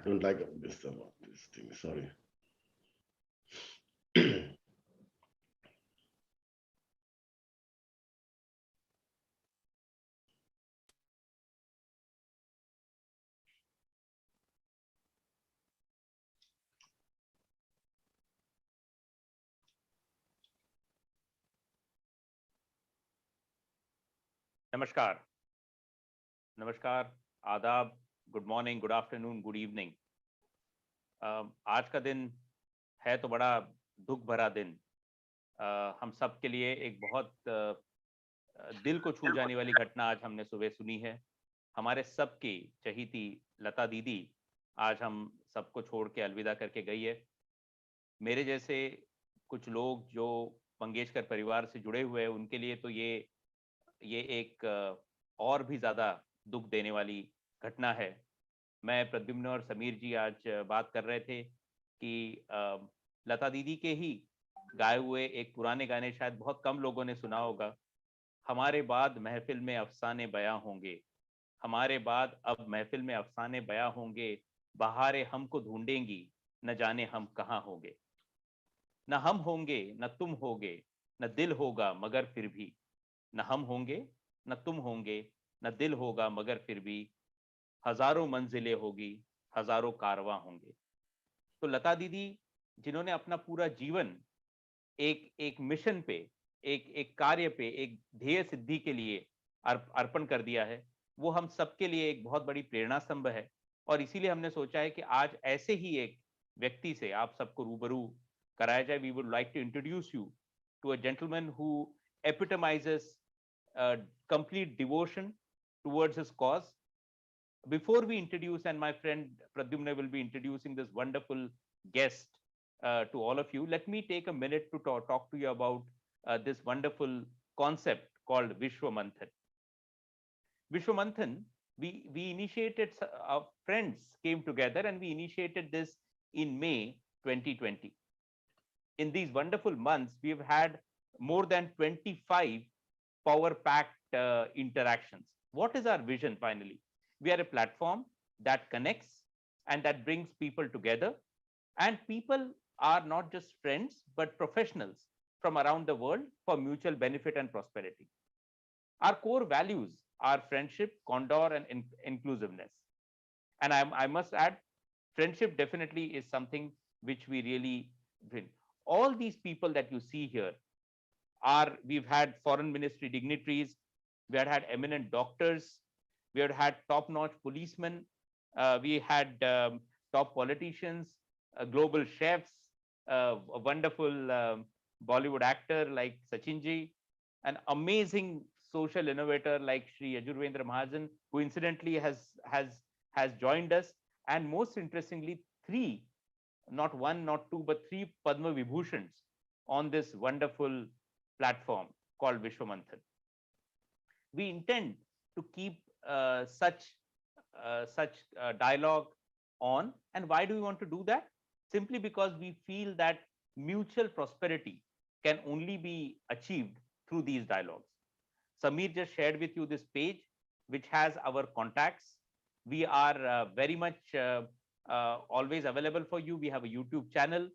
I don't like this thing. Sorry. नमस्कार, नमस्कार, आदाब, good morning, good afternoon, good evening. आज का दिन है तो बड़ा दुख भरा दिन। हम सब के लिए एक बहुत दिल को छू जाने वाली घटना आज हमने सुबह सुनी है। हमारे सबकी चहीती लता दीदी आज हम सबको छोड़ के अलविदा करके गई है। मेरे जैसे कुछ लोग जो मंगेशकर परिवार से जुड़े हुए हैं, उनके लिए तो ये एक और भी ज़्यादा दुख देने वाली घटना है। मैं, प्रद्युम्न और समीर जी आज बात कर रहे थे कि लता दीदी के ही गाए हुए एक पुराने गाने शायद बहुत कम लोगों ने सुना होगा। हमारे बाद महफिल में अफसाने बयां होंगे, हमारे बाद अब महफिल में अफसाने बयां होंगे, बहारें हमको ढूंढेंगी, न जाने हम कहाँ होंगे। न हम होंगे न तुम होगे, न दिल होगा मगर फिर भी, न हम होंगे न तुम होंगे, न दिल होगा मगर फिर भी, हजारों मंजिलें होगी, हजारों कारवां होंगे। तो लता दीदी, जिन्होंने अपना पूरा जीवन एक एक मिशन पे, एक कार्य पे, एक ध्येय सिद्धि के लिए अर्पण कर दिया है, वो हम सबके लिए एक बहुत बड़ी प्रेरणा स्तंभ है। और इसीलिए हमने सोचा है कि आज ऐसे ही एक व्यक्ति से आप सबको रूबरू कराया जाए। We would like to introduce you to a gentleman who epitomises complete devotion towards his cause. Before we introduce, and my friend Pradyumna will be introducing this wonderful guest to all of you, let me take a minute to talk to you about this wonderful concept called Vishwamanthan. Vishwamanthan, we initiated, our friends came together and we initiated this in May 2020. In these wonderful months, we've had more than 25 power packed interactions. What is our vision finally? We are a platform that connects and that brings people together. And people are not just friends, but professionals from around the world for mutual benefit and prosperity. Our core values are friendship, condor, and inclusiveness. And I must add, friendship definitely is something which we really win. All these people that you see here we've had foreign ministry dignitaries, we had eminent doctors, we had top-notch policemen, we had top politicians, global chefs, a wonderful Bollywood actor like Sachin ji, an amazing social innovator like Shri Yajurvendra Mahajan, who incidentally has joined us, and most interestingly, three, not one, not two, but three Padma Vibhushans on this wonderful platform called Vishwamanthan. We intend to keep such dialogue on. And why do we want to do that? Simply because we feel that mutual prosperity can only be achieved through these dialogues. Samir just shared with you this page, which has our contacts. We are very much always available for you. We have a YouTube channel.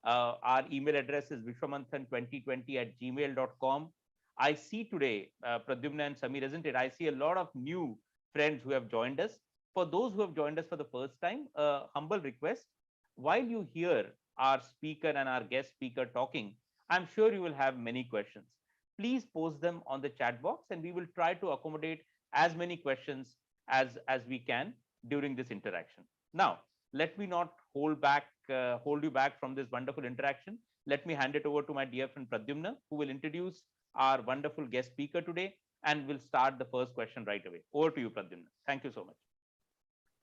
Our email address is vishwamanthan2020@gmail.com. I see today, Pradyumna and Samir, isn't it? I see a lot of new friends who have joined us. For those who have joined us for the first time, a humble request, while you hear our speaker and our guest speaker talking, I'm sure you will have many questions. Please post them on the chat box and we will try to accommodate as many questions as we can during this interaction. Now, let me not hold you back from this wonderful interaction. Let me hand it over to my dear friend Pradyumna, who will introduce our wonderful guest speaker today and will start the first question right away. Over to you, Pradyumna. Thank you so much.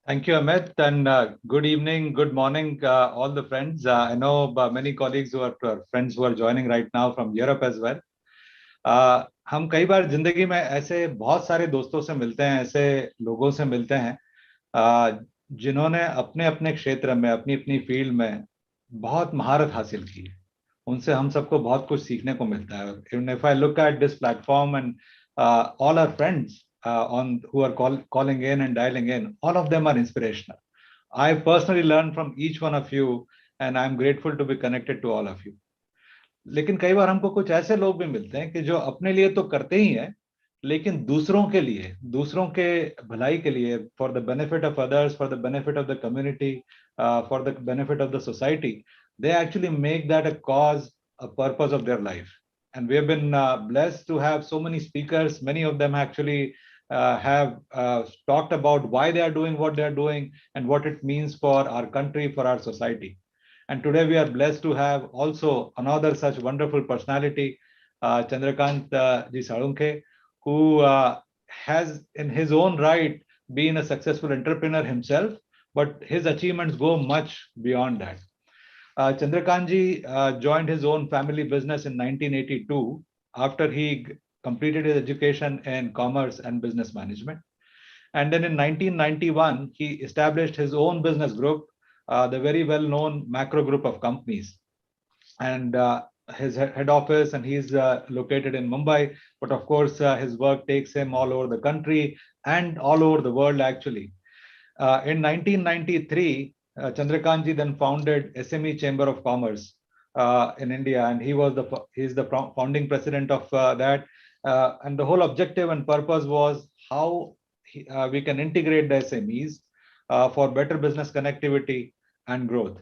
Thank you, Amit, and good evening, good morning, all the friends. I know many colleagues who are friends who are joining right now from Europe as well. हम कई बार जिंदगी में ऐसे बहुत सारे दोस्तों से मिलते हैं, ऐसे लोगों से मिलते हैं जिन्होंने अपने अपने क्षेत्र में, अपनी अपनी फील्ड में बहुत महारत हासिल की है. उनसे हम सबको बहुत कुछ सीखने को मिलता है. If I look at this platform and all our friends who are calling in and dialing in, all of them are inspirational. I personally learned from each one of you, and I'm grateful to be connected to all of you. लेकिन कई बार हमको कुछ ऐसे लोग भी मिलते हैं कि जो अपने लिए तो करते ही हैं, लेकिन दूसरों के लिए, दूसरों के भलाई के लिए, for the benefit of others, for the benefit of the community, for the benefit of the society, they actually make that a cause, a purpose of their life. And we have been blessed to have so many speakers. Many of them actually have talked about why they are doing what they are doing and what it means for our country, for our society. And today we are blessed to have also another such wonderful personality, Chandrakant Salunkhe, who has in his own right been a successful entrepreneur himself, but his achievements go much beyond that. Chandrakantji joined his own family business in 1982 after he completed his education in commerce and business management. And then in 1991, he established his own business group, the very well-known Macro Group of companies. And his head office, and he's located in Mumbai, but of course his work takes him all over the country and all over the world actually. In 1993, Chandrakantji then founded SME Chamber of Commerce in India, and he's the founding president of that. And the whole objective and purpose was how we can integrate the SMEs for better business connectivity and growth.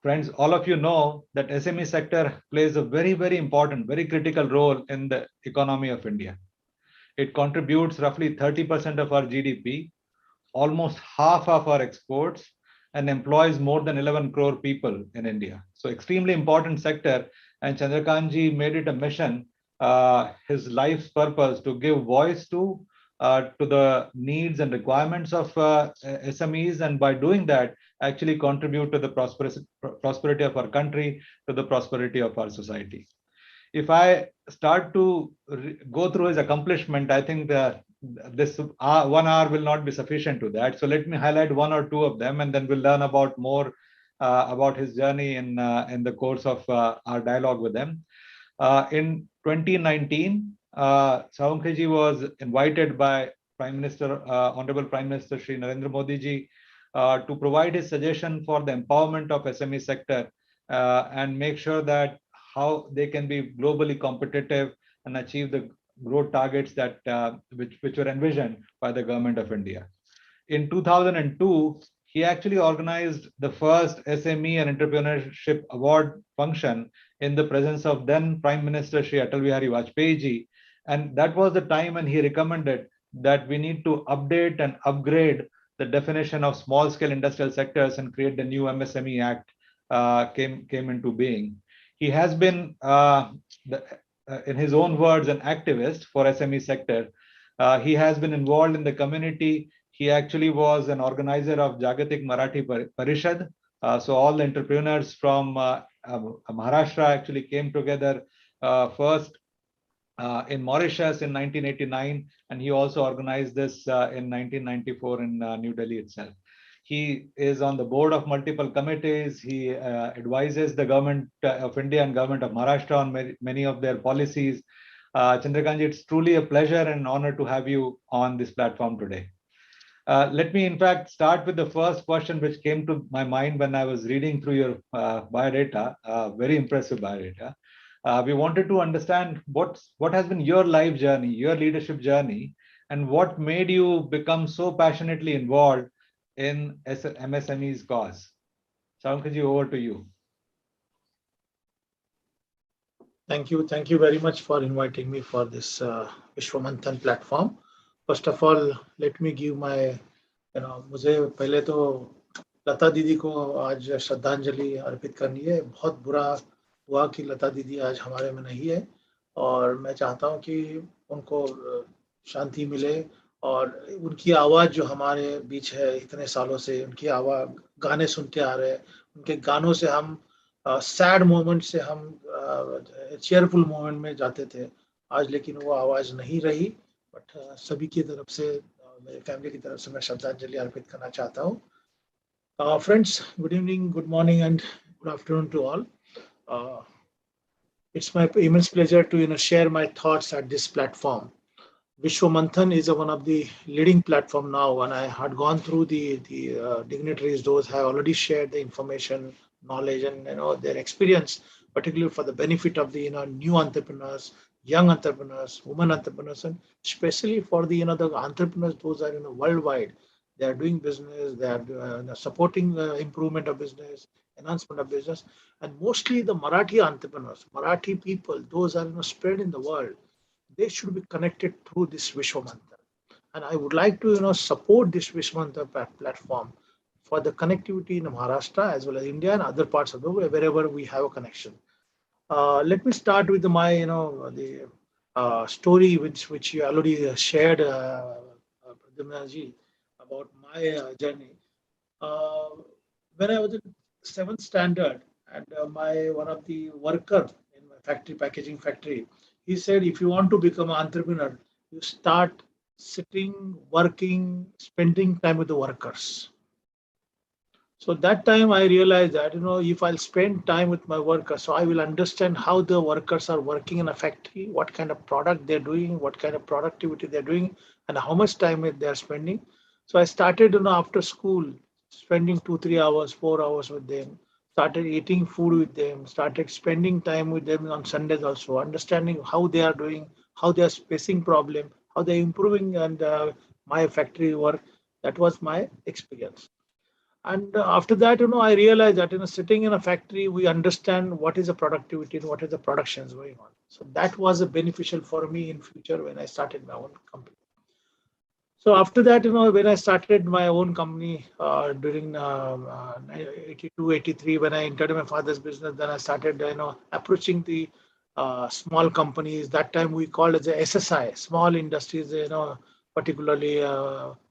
Friends, all of you know that SME sector plays a very, very important, very critical role in the economy of India. It contributes roughly 30% of our GDP, almost half of our exports, and employs more than 11 crore people in India. So extremely important sector, and Chandrakantji made it a mission, his life's purpose, to give voice to the needs and requirements of SMEs, and by doing that, actually contribute to the prosperity of our country, to the prosperity of our society. If I start to go through his accomplishment, I think this 1 hour will not be sufficient to that. So let me highlight one or two of them, and then we'll learn about more about his journey in the course of our dialogue with him. In 2019, Salunkhe was invited by Honorable Prime Minister Shri Narendra Modi ji to provide his suggestion for the empowerment of SME sector and make sure that how they can be globally competitive and achieve the growth targets that which were envisioned by the government of India. In 2002, he actually organized the first SME and Entrepreneurship Award function in the presence of then Prime Minister Shri Atal Bihari Vajpayee ji. And that was the time when he recommended that we need to update and upgrade the definition of small scale industrial sectors and create the new MSME Act came into being. He has been, in his own words, an activist for SME sector. He has been involved in the community. He actually was an organizer of Jagatik Marathi Parishad. So all the entrepreneurs from Maharashtra actually came together first in Mauritius in 1989, and he also organized this in 1994 in New Delhi itself. He is on the board of multiple committees. He advises the government of India and government of Maharashtra on many of their policies. Chandrakantji, it's truly a pleasure and honor to have you on this platform today. Let me, in fact, start with the first question which came to my mind when I was reading through your biodata, very impressive biodata. We wanted to understand what has been your life journey, your leadership journey, and what made you become so passionately involved in MSME's cause. Salunkhe, over to you. Thank you very much for inviting me for this Vishwamanthan platform. First of all, let me give my, मुझे पहले तो लता दीदी को आज श्रद्धांजलि अर्पित करनी है. बहुत बुरा हुआ कि लता दीदी आज हमारे में नहीं है, और मैं चाहता हूं कि उनको शांति मिले, और उनकी आवाज जो हमारे बीच है इतने सालों से, उनकी आवाज गाने सुनते आ रहे हैं, उनके गानों से हम सैड मोमेंट से हम चेयरफुल मोमेंट में जाते थे आज, लेकिन वो आवाज नहीं रही. बट सभी की तरफ से, मेरे फैमिली की तरफ से मैं श्रद्धांजलि अर्पित करना चाहता हूँ. Friends, good evening, good morning, and good afternoon to all. It's my immense pleasure to share my thoughts at this platform. Vishwamanthan is one of the leading platform now, and I had gone through the dignitaries. Those have already shared the information, knowledge, and their experience, particularly for the benefit of the new entrepreneurs, young entrepreneurs, women entrepreneurs, and especially for the the entrepreneurs. Those are worldwide. They are doing business. They are supporting improvement of business, enhancement of business, and mostly the Marathi entrepreneurs, Marathi people. Those are spread in the world. They should be connected through this Vishwamantra. And I would like to support this Vishwamantra platform for the connectivity in Maharashtra as well as India and other parts of the world wherever we have a connection. Let me start with my the story which you already shared, Pradyumna ji, about my journey. Uh, when I was in seventh standard, and my one of the worker in my factory, packaging factory, he said, if you want to become an entrepreneur, you start sitting, working, spending time with the workers. So that time I realized that if I'll spend time with my workers, so I will understand how the workers are working in a factory, what kind of product they're doing, what kind of productivity they're doing, and how much time they're spending. So I started after school, spending 2 3 hours, 4 hours with them. Started eating food with them. Started spending time with them on Sundays also, understanding how they are doing, how they are facing problem, how they're improving, and my factory work. That was my experience. And after that, I realized that sitting in a factory, we understand what is the productivity and what is the productions going on. So that was a beneficial for me in future when I started my own company. So after that, when I started my own company during 82, 83, when I entered my father's business, then I started, approaching the small companies. That time we called as a SSI, small industries, particularly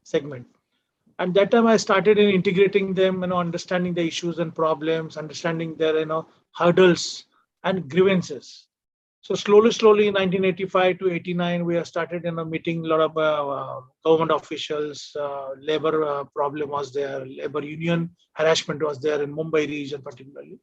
segment. And that time I started in integrating them, understanding the issues and problems, understanding their hurdles and grievances. So slowly in 1985 to 89, we have started meeting a lot of government officials. Labor problem was there, labor union harassment was there in Mumbai region particularly.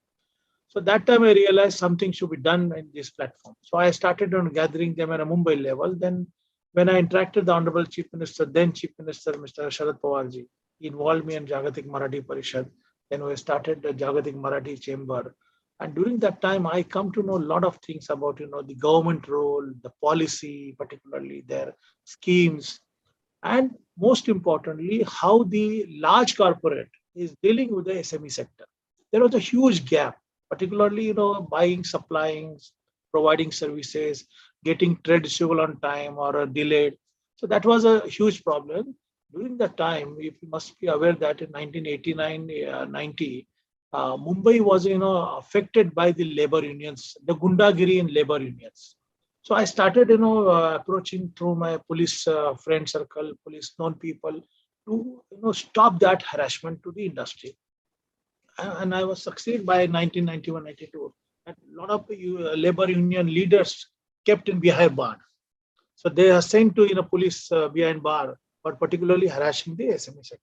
So that time I realized something should be done in this platform. So I started on gathering them at a Mumbai level. Then when I interacted the Honorable Chief Minister, then Chief Minister Mr. Sharad Pawarji, he involved me in Jagatik Marathi Parishad. Then we started the Jagatik Marathi Chamber. And during that time, I come to know a lot of things about the government role, the policy, particularly their schemes, and most importantly, how the large corporate is dealing with the SME sector. There was a huge gap, particularly buying, supplying, providing services, getting trade receivable on time or delayed. So that was a huge problem. During that time, if you must be aware that in 1989, 90, Mumbai was affected by the labor unions, the gundagiri in labor unions. So I started, approaching through my police friend circle, police known people to, stop that harassment to the industry. And I was succeeded by 1991, 92. And a lot of labor union leaders kept in behind bar. So they are sent to, police behind bar, but particularly harassing the SME sector.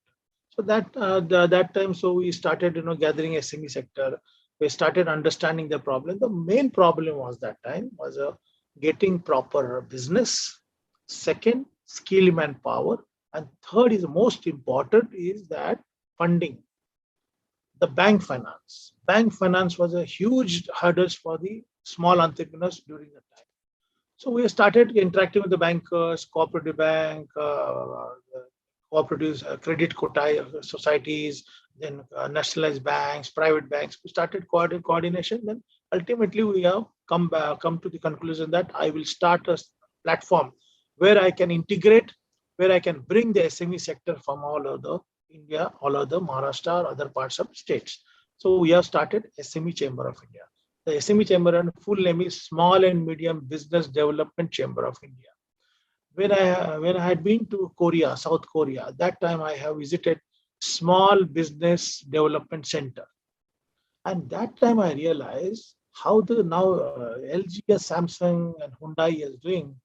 So that time, so we started, gathering SME sector. We started understanding the problem. The main problem was that time was getting proper business. Second, skill manpower, and third is most important is that funding, the bank finance. Bank finance was a huge hurdles for the small entrepreneurs during that time. So we started interacting with the bankers, cooperative bank, cooperative credit quota societies, then nationalized banks, private banks. We started coordination. Then ultimately we have come to the conclusion that I will start a platform where I can integrate, where I can bring the SME sector from all over India, all over Maharashtra, or other parts of states. So we have started SME Chamber of India. The SME Chamber and full name is Small and Medium Business Development Chamber of India. When I had been to Korea, South Korea, that time I have visited Small Business Development Center, and that time I realized how the now LG, Samsung, and Hyundai is doing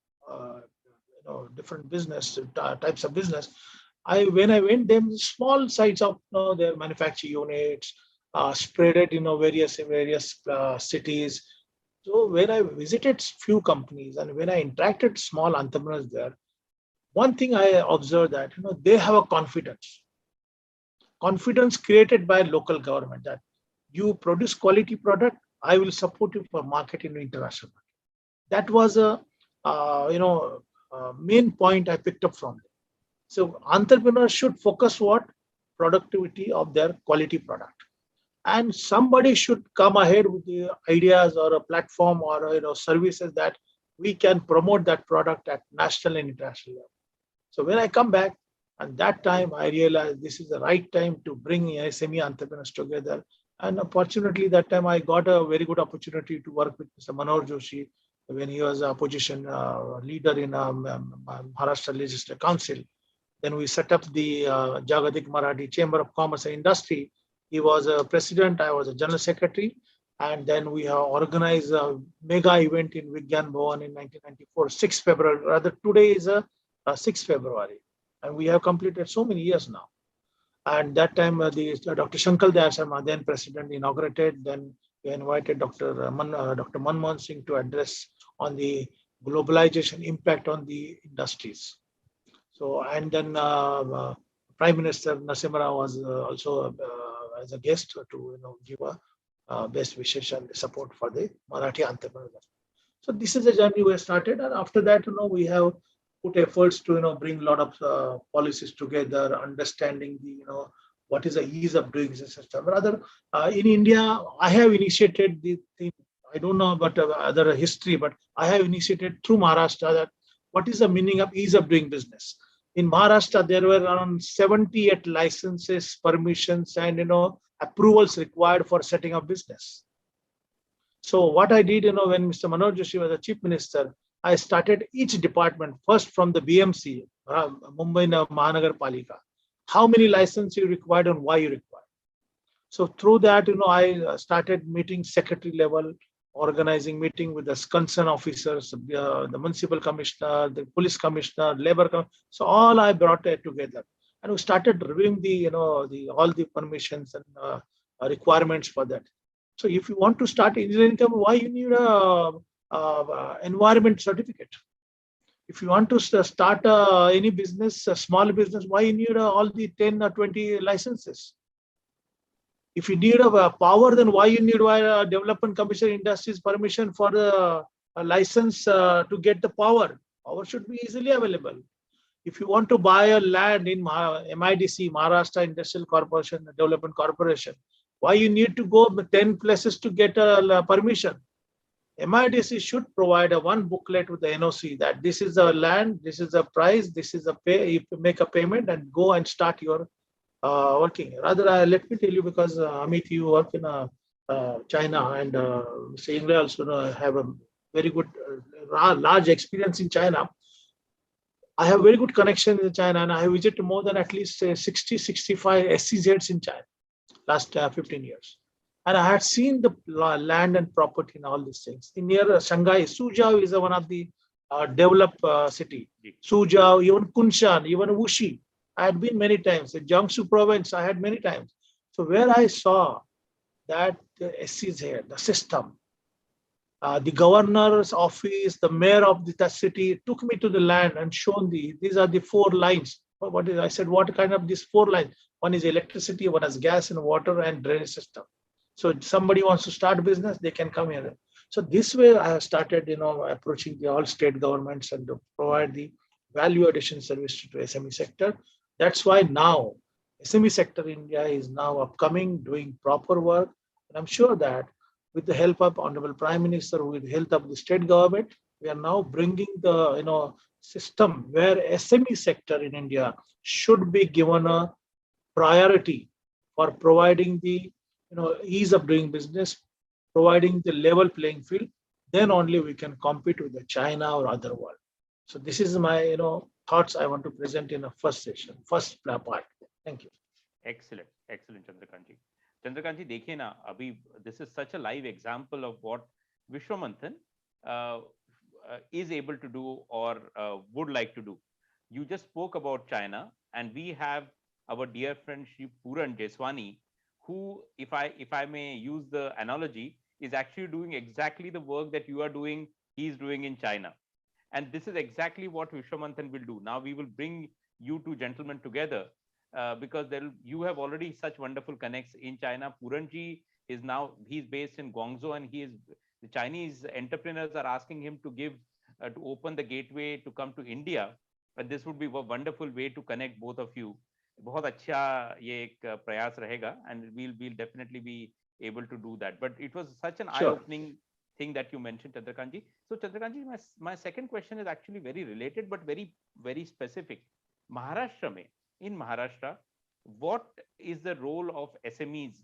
different business types of business. When I went them small sites of their manufacturing units, spread it various cities. So when I visited few companies and when I interacted small entrepreneurs there, one thing I observed that, they have a confidence created by local government that you produce quality product, I will support you for marketing in international market. That was a, main point I picked up from them. So entrepreneurs should focus what? Productivity of their quality product. And somebody should come ahead with the ideas or a platform or services that we can promote that product at national and international level. So when I come back, at that time I realized this is the right time to bring SME entrepreneurs together. And fortunately, that time I got a very good opportunity to work with Mr. Manoj Joshi when he was a opposition leader in Maharashtra Legislative Council. Then we set up the Jagadik Marathi Chamber of Commerce and Industry. He was a president, I was a general secretary. And then we have organized a mega event in Vigyan Bhavan in 1994, 6 February. Rather, today is a 6 February. And we have completed so many years now. And that time, Dr. Shankar Dayal Sharma, then president, inaugurated. Then we invited Dr. Manmohan Singh to address on the globalization impact on the industries. So, and then Prime Minister Narasimha Rao was also as a guest to give a best wishes and support for the Marathi entrepreneurs. So this is a journey we started, and after that, we have put efforts to bring a lot of policies together, understanding the what is the ease of doing the system. Rather, in India, I have initiated the thing. I don't know about other history, but I have initiated through Maharashtra that what is the meaning of ease of doing business. In Maharashtra, there were around 78 licenses, permissions, and approvals required for setting up business. So what I did, when Mr. Manoj Joshi was the chief minister, I started each department first from the BMC, Mumbai Mahanagar Palika. How many licenses you required and why you required. So through that, I started meeting secretary level, organizing meeting with the concerned officers, the municipal commissioner, the police commissioner, labor commissioner. So all I brought it together, and we started reviewing the all the permissions and requirements for that. So if you want to start engineering company, why you need a environment certificate? If you want to start any business, a small business, why you need all the 10 or 20 licenses? If you need a power, then why you need a development commission industries permission for the license to get the power? Power should be easily available. If you want to buy a land in MIDC, Maharashtra Industrial Corporation, Development Corporation, why you need to go 10 places to get a permission? MIDC should provide a one booklet with the NOC that this is the land, this is the price, this is the pay. You make a payment and go and start your working. Rather, let me tell you, because Amit, you work in China, and Mr. Ingle also have a very good, large experience in China. I have very good connection in China, and I have visited more than at least 60, 65 SCZs in China last 15 years. And I had seen the land and property and all these things. In near Shanghai, Suzhou is one of the developed city. Suzhou, even Kunshan, even Wuxi. I had been many times. In Jiangsu province, I had many times. So where I saw that the SCZ, the system, the governor's office, the mayor of the city took me to the land and shown these are the 4 lines. I said, what kind of these 4 lines? One is electricity, one is gas and water and drainage system. So if somebody wants to start business, they can come here. So this way I have started, approaching the all state governments and to provide the value addition service to SME sector. That's why now SME sector in India is now upcoming, doing proper work. And I'm sure that with the help of Honorable Prime Minister, with the help of the state government, we are now bringing the system where SME sector in India should be given a priority for providing the ease of doing business, providing the level playing field. Then only we can compete with the China or other world. So this is my thoughts I want to present in a first session, first part. Thank you. Excellent, excellent, Chandrakant ji. Chandrakant ji, देखिए ना, अभी this is such a live example of what Vishwamanthan is able to do or would like to do. You just spoke about China, and we have our dear friend Shri Puran Jeswani, who, if I may use the analogy, is actually doing exactly the work that you are doing, he's doing in China. And this is exactly what Vishwamanthan will do. Now we will bring you two gentlemen together because you have already such wonderful connects in China. Puranji is now, he's based in Guangzhou, and the Chinese entrepreneurs are asking him to to open the gateway to come to India. And this would be a wonderful way to connect both of you. बहुत अच्छा ये एक प्रयास रहेगा, and we'll definitely be able to do that. But it was such an eye-opening thing that you mentioned, Chandrakant ji. So Chandrakant ji, my second question is actually very related but very specific. In Maharashtra, what is the role of SMEs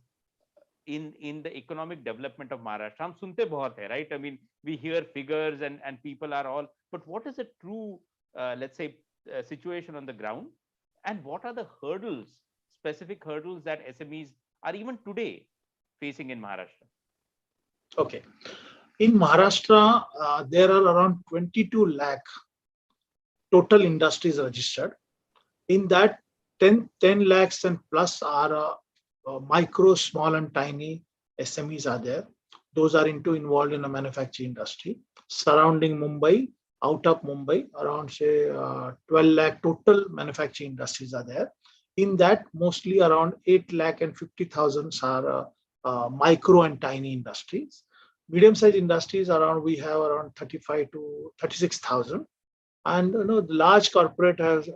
in the economic development of Maharashtra? हम सुनते बहुत है, right? I mean, we hear figures and people are all, but what is the true, let's say, situation on the ground? And what are the hurdles, specific hurdles that SMEs are even today facing in Maharashtra? Okay. In Maharashtra, there are around 22 lakh total industries registered. In that, 10 lakhs and plus are micro, small and tiny SMEs are there. Those are involved in the manufacturing industry. Surrounding Mumbai, out of Mumbai, around say 12 lakh total manufacturing industries are there. In that, mostly around 8 lakh and 50,000 are micro and tiny industries. Medium-sized industries we have around 35 to 36,000. And the large corporate has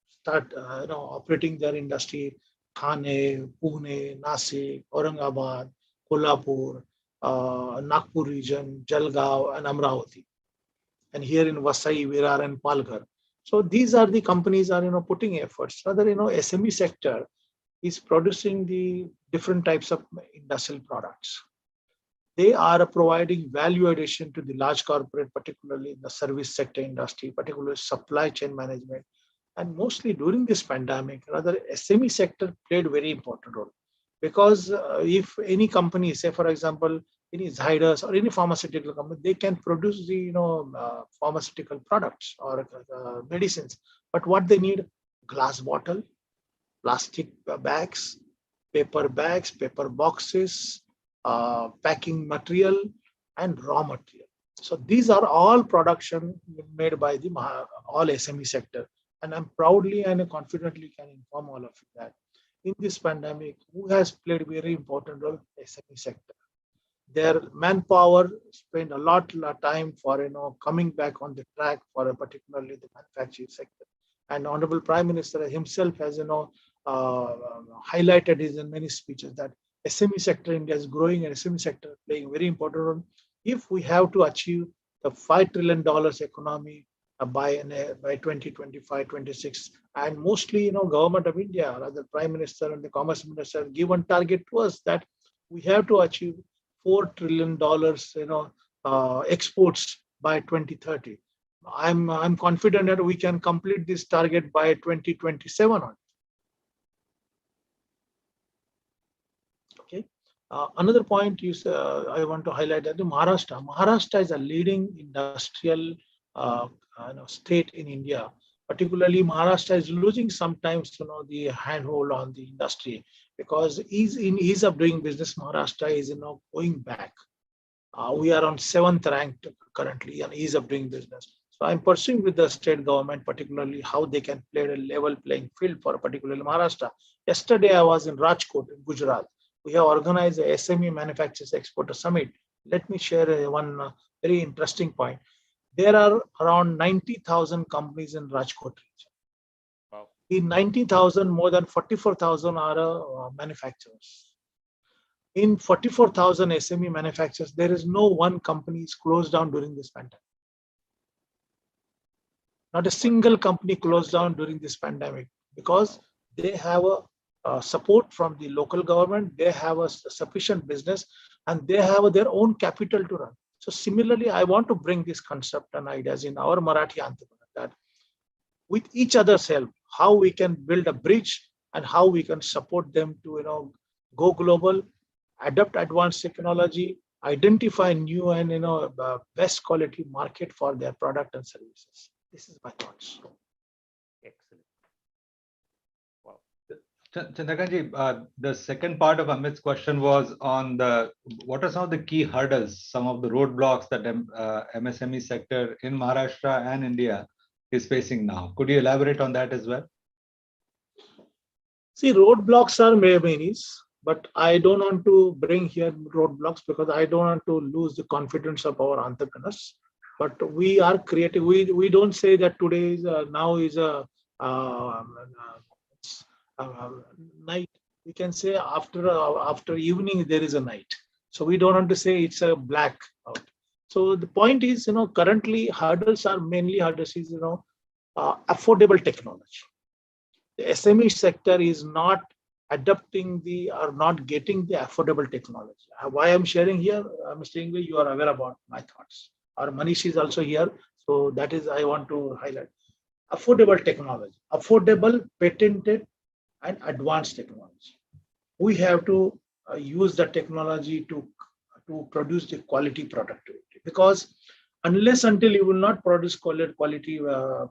start operating their industry. Thane, Pune, Nasik, Aurangabad, Kolhapur, Nagpur region, Jalgaon, and Amravati. And here in Vasai, Virar, and Palghar. So these are the companies are putting efforts. Rather, SME sector is producing the different types of industrial products. They are providing value addition to the large corporate, particularly in the service sector industry, particularly supply chain management. And mostly during this pandemic, rather SME sector played very important role. Because if any company, say for example, any Zydus or any pharmaceutical company, they can produce the pharmaceutical products or medicines. But what they need? Glass bottle, plastic bags, paper boxes, packing material, and raw material. So these are all production made by the all SME sector. And I'm proudly and confidently can inform all of you that in this pandemic, who has played a very important role? SME sector. Their manpower spend a lot of time for coming back on the track for particularly the manufacturing sector. And Honorable Prime Minister himself has highlighted in many speeches that SME sector in India is growing and SME sector playing a very important role. If we have to achieve the $5 trillion economy by 2025-26, and mostly government of India, rather Prime Minister and the Commerce Minister have given target to us that we have to achieve $4 trillion exports by 2030. I'm confident that we can complete this target by 2027 on. Okay. Another point I want to highlight that Maharashtra is a leading industrial state in India. Particularly, Maharashtra is losing sometimes the handhold on the industry because ease of doing business, Maharashtra is going back. We are on 7th ranked currently on ease of doing business. So I'm pursuing with the state government, particularly how they can play a level playing field for particularly Maharashtra. Yesterday, I was in Rajkot in Gujarat. We have organized a SME Manufacturers Exporter Summit. Let me share one very interesting point. There are around 90,000 companies in Rajkot region. Wow. In 90,000, more than 44,000 are manufacturers. In 44,000 SME manufacturers, there is no one company is closed down during this pandemic. Not a single company closed down during this pandemic because they have a support from the local government, they have a sufficient business, and they have their own capital to run. So similarly, I want to bring this concept and ideas in our Marathi entrepreneur that with each other's help, how we can build a bridge and how we can support them to go global, adopt advanced technology, identify new and best quality market for their product and services. This is my thoughts. Excellent. Wow. Chandrakantji, the second part of Amit's question was on what are some of the key hurdles, some of the roadblocks that MSME sector in Maharashtra and India is facing now. Could you elaborate on that as well? See, roadblocks are many, but I don't want to bring here roadblocks because I don't want to lose the confidence of our entrepreneurs. But we are creative. We don't say that today is now is a night. We can say after evening there is a night. So we don't want to say it's a black out. So the point is, currently hurdles are mainly hurdles is affordable technology. The SME sector is not adopting or not getting the affordable technology. Why I'm sharing here, Mr. Ingve, you are aware about my thoughts. Our Manish is also here, so that is I want to highlight. Affordable technology, affordable, patented, and advanced technology. We have to use the technology to produce the quality productivity, because unless until you will not produce quality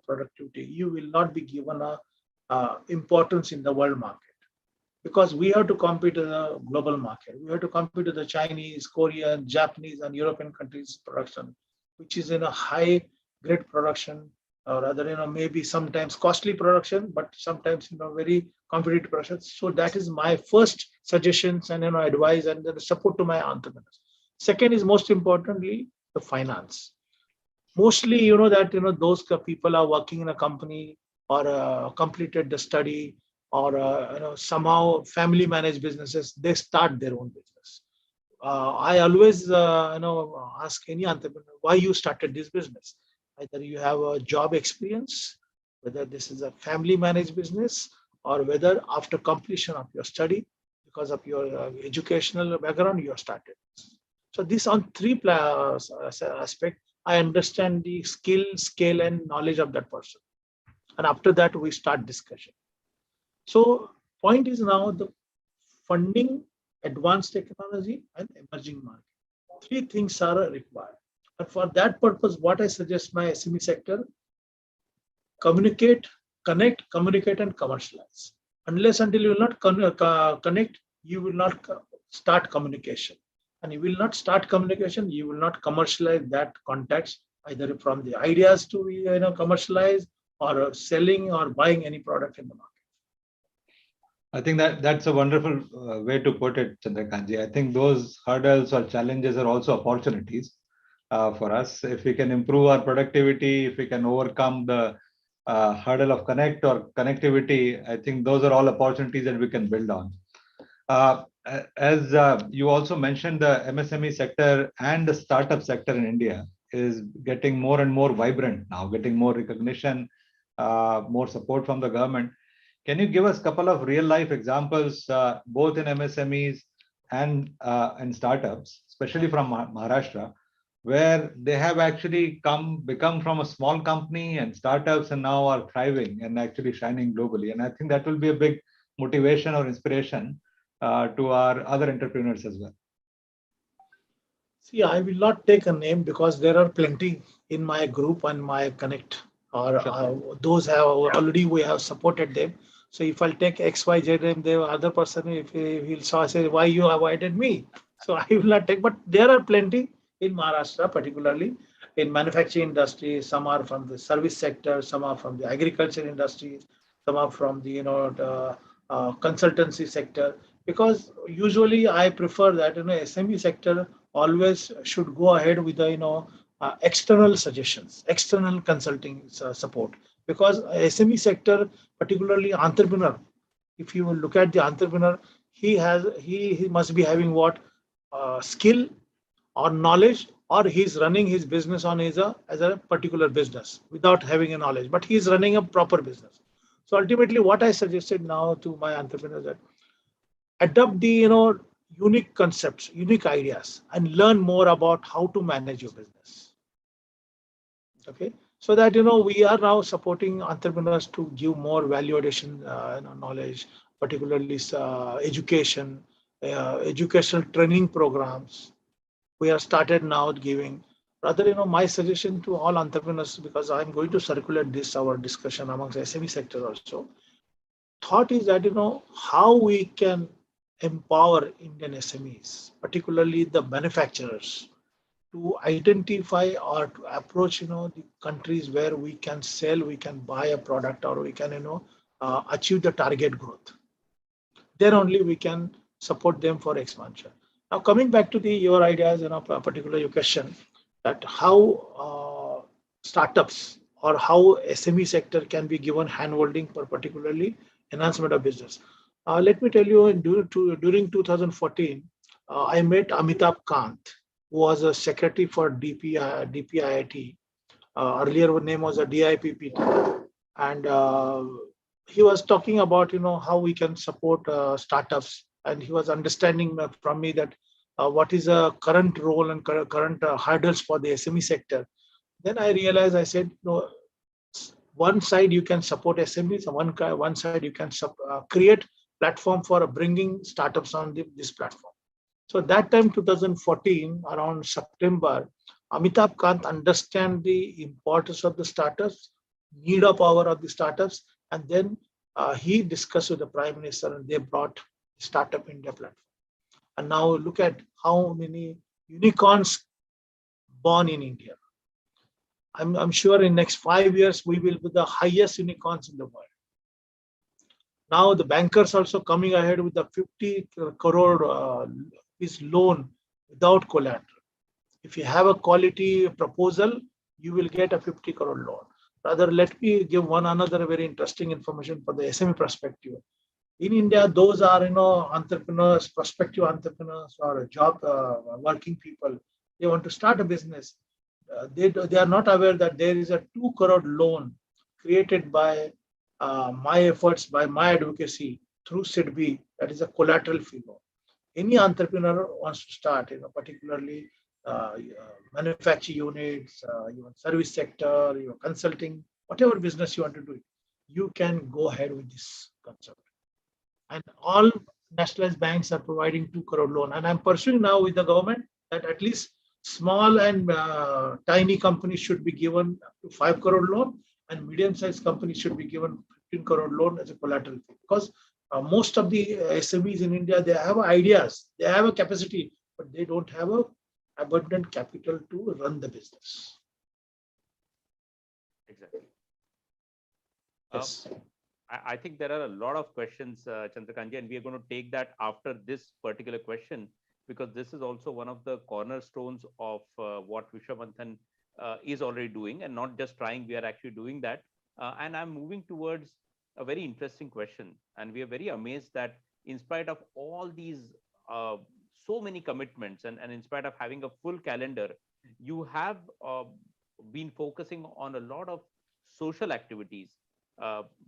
productivity, you will not be given a importance in the world market, because we have to compete in the global market. We have to compete with the Chinese, Korean, Japanese, and European countries production, which is in a high grade production, or rather, maybe sometimes costly production, but sometimes very competitive production. So that is my first suggestions and advice and the support to my entrepreneurs. Second is most importantly the finance. Mostly, that those people are working in a company or completed the study, or somehow family managed businesses, they start their own business. I always ask any entrepreneur, why you started this business? Either you have a job experience, whether this is a family managed business, or whether after completion of your study, because of your educational background, you have started. So this on three aspects, I understand the skill, scale, and knowledge of that person. And after that, we start discussion. So point is now the funding, advanced technology, and emerging market. Three things are required. And for that purpose, what I suggest my SME sector, communicate, connect, communicate, and commercialize. Unless until you will not connect, you will not start communication. And you will not start communication, you will not commercialize that contacts, either from the ideas to commercialize, or selling or buying any product in the market. I think that's a wonderful way to put it, Chandrakantji. I think those hurdles or challenges are also opportunities for us. If we can improve our productivity, if we can overcome the hurdle of connect or connectivity, I think those are all opportunities that we can build on. As you also mentioned, the MSME sector and the startup sector in India is getting more and more vibrant now, getting more recognition, more support from the government. Can you give us a couple of real life examples, both in MSMEs and startups, especially from Maharashtra, where they have actually become from a small company and startups and now are thriving and actually shining globally? And I think that will be a big motivation or inspiration to our other entrepreneurs as well. See, I will not take a name because there are plenty in my group and my connect, or those have already we have supported them. So if I'll take XYZ name, the other person, if he'll say, why you avoided me? So I will not take, but there are plenty in Maharashtra, particularly in manufacturing industry. Some are from the service sector, some are from the agriculture industry, some are from the consultancy sector. Because usually I prefer that SME sector always should go ahead with the external suggestions, external consulting support. Because SME sector, particularly entrepreneur, if you look at the entrepreneur, he must be having what skill or knowledge, or he's running his business on as a particular business without having a knowledge, but he's running a proper business. So ultimately, what I suggested now to my entrepreneurs that adopt the unique concepts, unique ideas, and learn more about how to manage your business. Okay, so that we are now supporting entrepreneurs to give more value addition knowledge, particularly education, educational training programs. We have started now giving. Rather, my suggestion to all entrepreneurs, because I'm going to circulate this our discussion amongst SME sector also. thought is that, how we can empower Indian SMEs, particularly the manufacturers, to identify or to approach, the countries where we can sell, we can buy a product, or we can, achieve the target growth. Then only we can support them for expansion. Now, coming back to your ideas, particular your question, that how startups or how SME sector can be given handholding for particularly enhancement of business. Let me tell you, during 2014, I met Amitabh Kant, who was a secretary for DPIIT. Earlier name was a DIPPT, and he was talking about how we can support startups, and he was understanding from me that what is a current role and current hurdles for the SME sector. Then I realized, I said, one side you can support SMEs, one side you can create platform for bringing startups on this platform. So that time, 2014, around September, Amitabh Kant understand the importance of the startups, need of power of the startups, and then he discussed with the Prime Minister, and they brought Startup India platform. And now look at how many unicorns born in India. I'm sure in next 5 years we will be the highest unicorns in the world. Now the bankers also coming ahead with the 50 crore is loan without collateral. If you have a quality proposal, you will get a 50 crore loan. Rather, let me give one another very interesting information for the SME perspective. In India, those are entrepreneurs, prospective entrepreneurs, or job working people. They want to start a business. They are not aware that there is a 2 crore loan created by my efforts, by my advocacy through SIDBI. That is a collateral fee loan. Any entrepreneur wants to start, particularly manufacturing units, your service sector, your consulting, whatever business you want to do, you can go ahead with this concept. And all nationalized banks are providing 2 crore loan. And I'm pursuing now with the government that at least small and tiny companies should be given up to 5 crore loan, and medium-sized companies should be given 15 crore loan as a collateral fee. Because most of the SMEs in India, they have ideas, they have a capacity, but they don't have a abundant capital to run the business. Exactly. Yes. I think there are a lot of questions, Chandrakantji, and we are going to take that after this particular question, because this is also one of the cornerstones of what Vishwamanthan is already doing, and not just trying, we are actually doing that. And I'm moving towards a very interesting question. And we are very amazed that in spite of all these so many commitments, and in spite of having a full calendar, you have been focusing on a lot of social activities,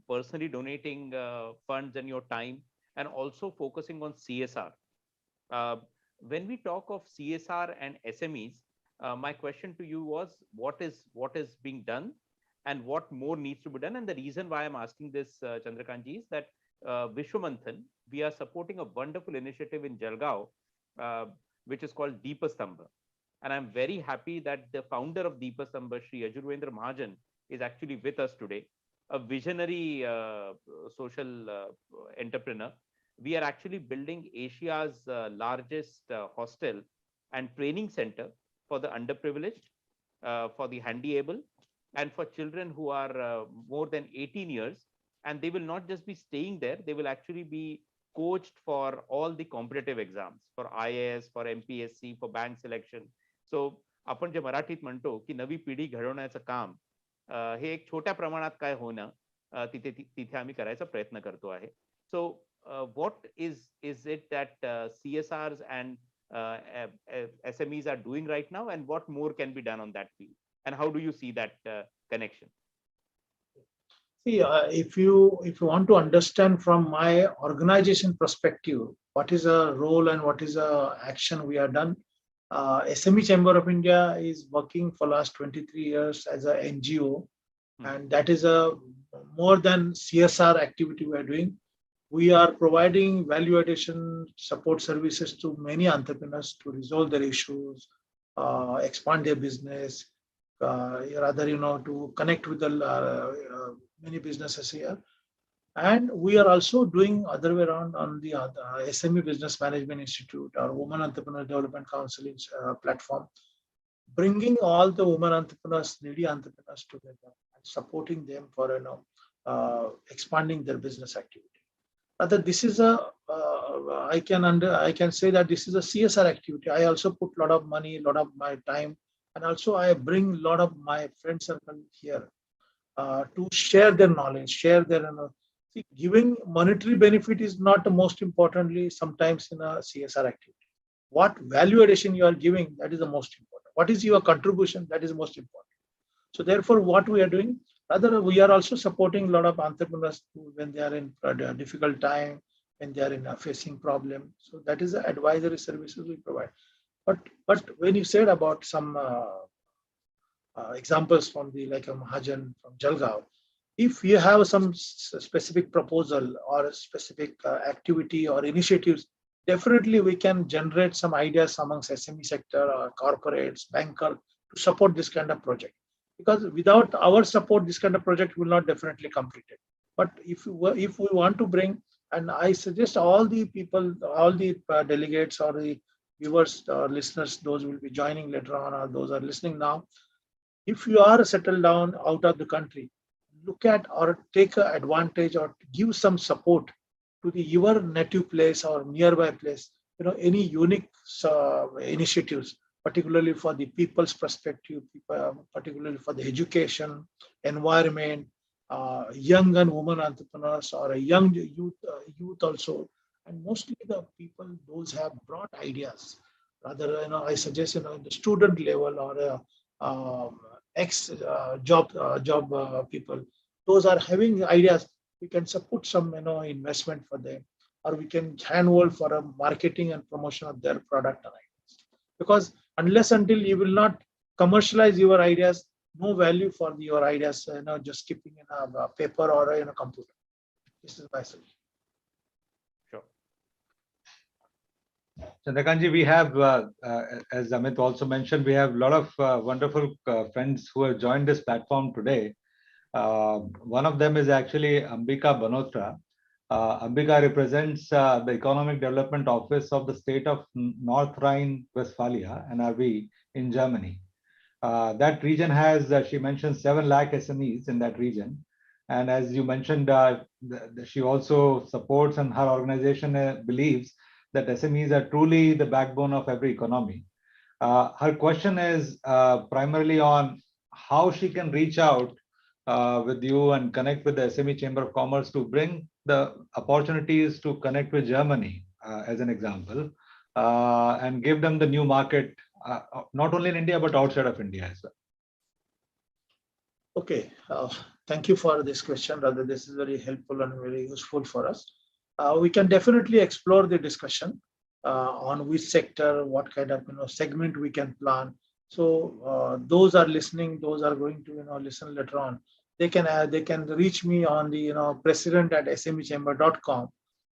personally donating funds and your time, and also focusing on CSR. When we talk of CSR and SMEs, my question to you was, what is being done and what more needs to be done? And the reason why I'm asking this, Chandrakantji, is that Vishwamanthan, we are supporting a wonderful initiative in Jalgaon, which is called Deepastambha. And I'm very happy that the founder of Deepastambha, Shri Yajurvendra Mahajan, is actually with us today, a visionary social entrepreneur. We are actually building Asia's largest hostel and training center for the underprivileged, for the handy-able, and for children who are more than 18 years. And they will not just be staying there, they will actually be coached for all the competitive exams, for IAS, for MPSC, for bank selection. So आपण जे मराठीत म्हणतो की नवी पिढी घडवण्याचं काम हे एक छोट्या प्रमाणात काय होणं तिथे आम्ही करायचा प्रयत्न करतो आहे. So what is it that CSRs and SMEs are doing right now, and what more can be done on that field, and how do you see that connection? See, if you want to understand from my organization perspective, what is a role and what is a action we have done, SME Chamber of India is working for last 23 years as a NGO, and that is a more than CSR activity we are doing. We are providing value addition support services to many entrepreneurs to resolve their issues, expand their business, rather, to connect with the many businesses here. And we are also doing other way around on the SME Business Management Institute or Women Entrepreneur Development Council platform, bringing all the women entrepreneurs, needy entrepreneurs together and supporting them for expanding their business activity. Rather, this is a I can say that this is a CSR activity. I also put a lot of money, a lot of my time, and also I bring a lot of my friend circle here to share their knowledge, share their see, giving monetary benefit is not the most importantly sometimes in a CSR activity. What value addition you are giving, that is the most important. What is your contribution, that is most important. So therefore, what we are doing, rather we are also supporting a lot of entrepreneurs when they are in a difficult time, when they are in a facing problem. So that is the advisory services we provide. But when you said about some examples from the like a Mahajan from Jalgaon, if you have some specific proposal or a specific activity or initiatives, definitely we can generate some ideas amongst SME sector or corporates, banker to support this kind of project. Because without our support, this kind of project will not definitely complete it. But if we want to bring, and I suggest all the people, all the delegates or the viewers or listeners, those will be joining later on or those are listening now, if you are settled down out of the country, look at or take advantage or give some support to the your native place or nearby place. Any unique initiatives, particularly for the people's perspective, particularly for the education, environment, young and women entrepreneurs or a young youth also, and mostly the people those have brought ideas. Rather, I suggest the student level or ex job people, those are having ideas. We can support some investment for them, or we can handhold for a marketing and promotion of their product and ideas. Because unless until you will not commercialize your ideas, no value for your ideas. Just keeping in a paper or in a computer. This is my suggestion. Sure. Chandrakantji, we have, as Amit also mentioned, we have a lot of wonderful friends who have joined this platform today. One of them is actually Ambika Banotra. Ambika represents the Economic Development Office of the state of North Rhine-Westphalia, NRW, in Germany. That region has, she mentioned, 7 lakh SMEs in that region. And as you mentioned, she also supports and her organization believes that SMEs are truly the backbone of every economy. Her question is primarily on how she can reach out with you and connect with the SME Chamber of Commerce to bring the opportunities to connect with Germany, as an example, and give them the new market, not only in India, but outside of India as well. Okay, thank you for this question. Rather, this is very helpful and very useful for us. We can definitely explore the discussion on which sector, what kind of segment we can plan. So those are listening, those are going to listen later on. They can reach me on the president@smechamber.com,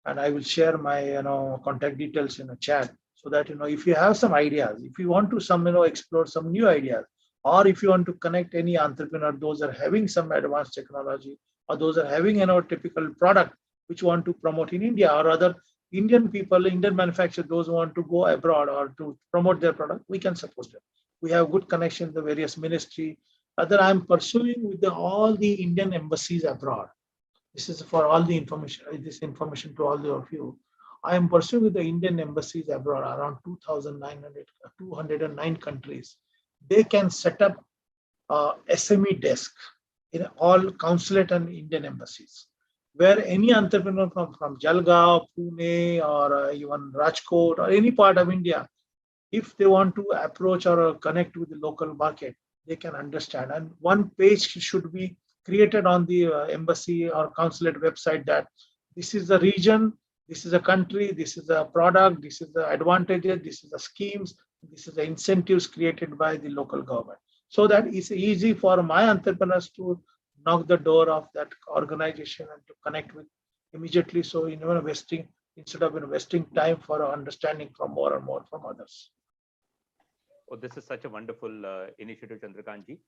and I will share my contact details in a chat, so that if you have some ideas, if you want to explore some new ideas, or if you want to connect any entrepreneur, those are having some advanced technology, or those are having typical product which want to promote in India, or other Indian people, Indian manufacturers, those who want to go abroad or to promote their product, we can support them. We have good connection with the various ministry. Other, I'm pursuing with all the Indian embassies abroad. This is for all the information, this information to all of you. I am pursuing with the Indian embassies abroad, around 209 countries. They can set up SME desk in all consulate and Indian embassies, where any entrepreneur from Jalgaon, Pune, or even Rajkot, or any part of India, if they want to approach or connect with the local market, they can understand. And one page should be created on the embassy or consulate website, that this is the region, this is a country, this is a product, this is the advantages, this is the schemes, this is the incentives created by the local government. So that it's easy for my entrepreneurs to knock the door of that organization and to connect with immediately. So instead of investing time for understanding from more and more from others. Oh, this is such a wonderful initiative, Chandrakant ji.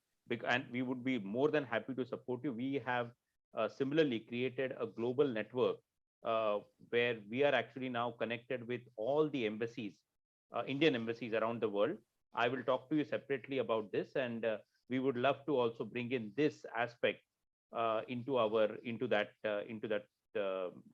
And we would be more than happy to support you. We have similarly created a global network where we are actually now connected with all the embassies, Indian embassies around the world. I will talk to you separately about this, and we would love to also bring in this aspect into that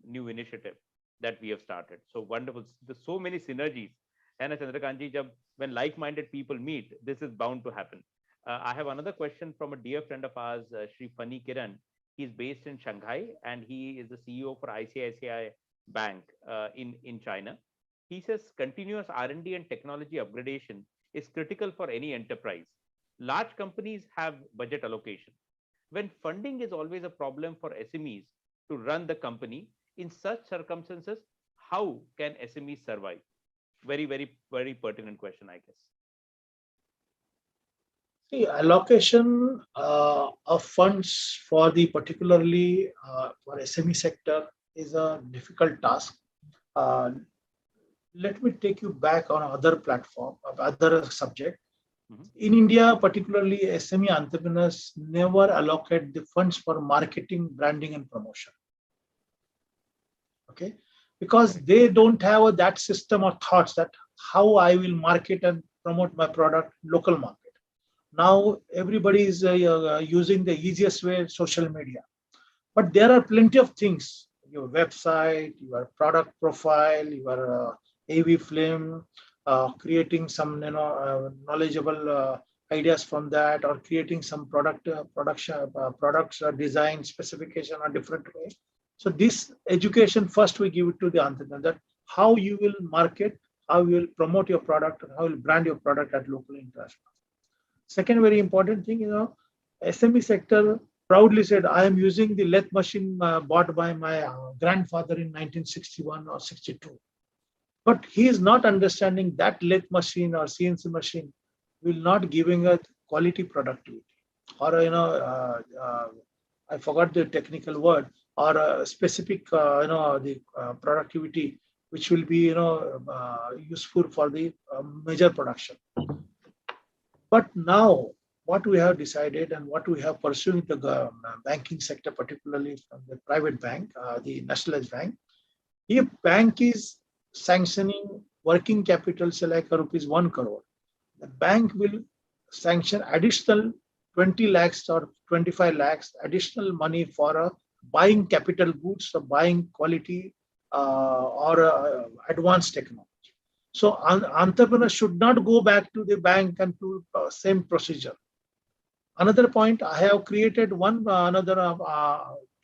new initiative that we have started. So wonderful. There's so many synergies. And Chandrakantji, when like-minded people meet, this is bound to happen. I have another question from a dear friend of ours, Shri Fani Kiran. He's based in Shanghai, and he is the CEO for ICICI Bank in China. He says continuous R&D and technology upgradation is critical for any enterprise. Large companies have budget allocation. When funding is always a problem for SMEs to run the company, in such circumstances, how can SMEs survive? Very, very, very pertinent question, I guess. See, allocation of funds for the particularly for SME sector is a difficult task. Let me take you back on other platform, other subject. In India, particularly SME entrepreneurs never allocate the funds for marketing, branding, and promotion. Okay, because they don't have that system or thoughts that how I will market and promote my product local market. Now everybody is using the easiest way, social media. But there are plenty of things: your website, your product profile, your AV film, creating some knowledgeable ideas from that, or creating some products design specification or different way. So this education first we give it to the entrepreneur, that how you will market, how you will promote your product, and how you will brand your product at local international. Second very important thing, SME sector proudly said, I am using the lathe machine bought by my grandfather in 1961 or 62. But he is not understanding that lathe machine or CNC machine will not giving a quality productivity, or I forgot the technical word, or a specific the productivity which will be useful for the major production. But now what we have decided and what we have pursued the banking sector, particularly from the private bank, the nationalized bank, if bank is sanctioning working capital, say like rupees 1 crore, the bank will sanction additional 20 lakhs or 25 lakhs additional money for buying capital goods or buying quality or advanced technology. So entrepreneurs should not go back to the bank and do same procedure. Another point, I have created another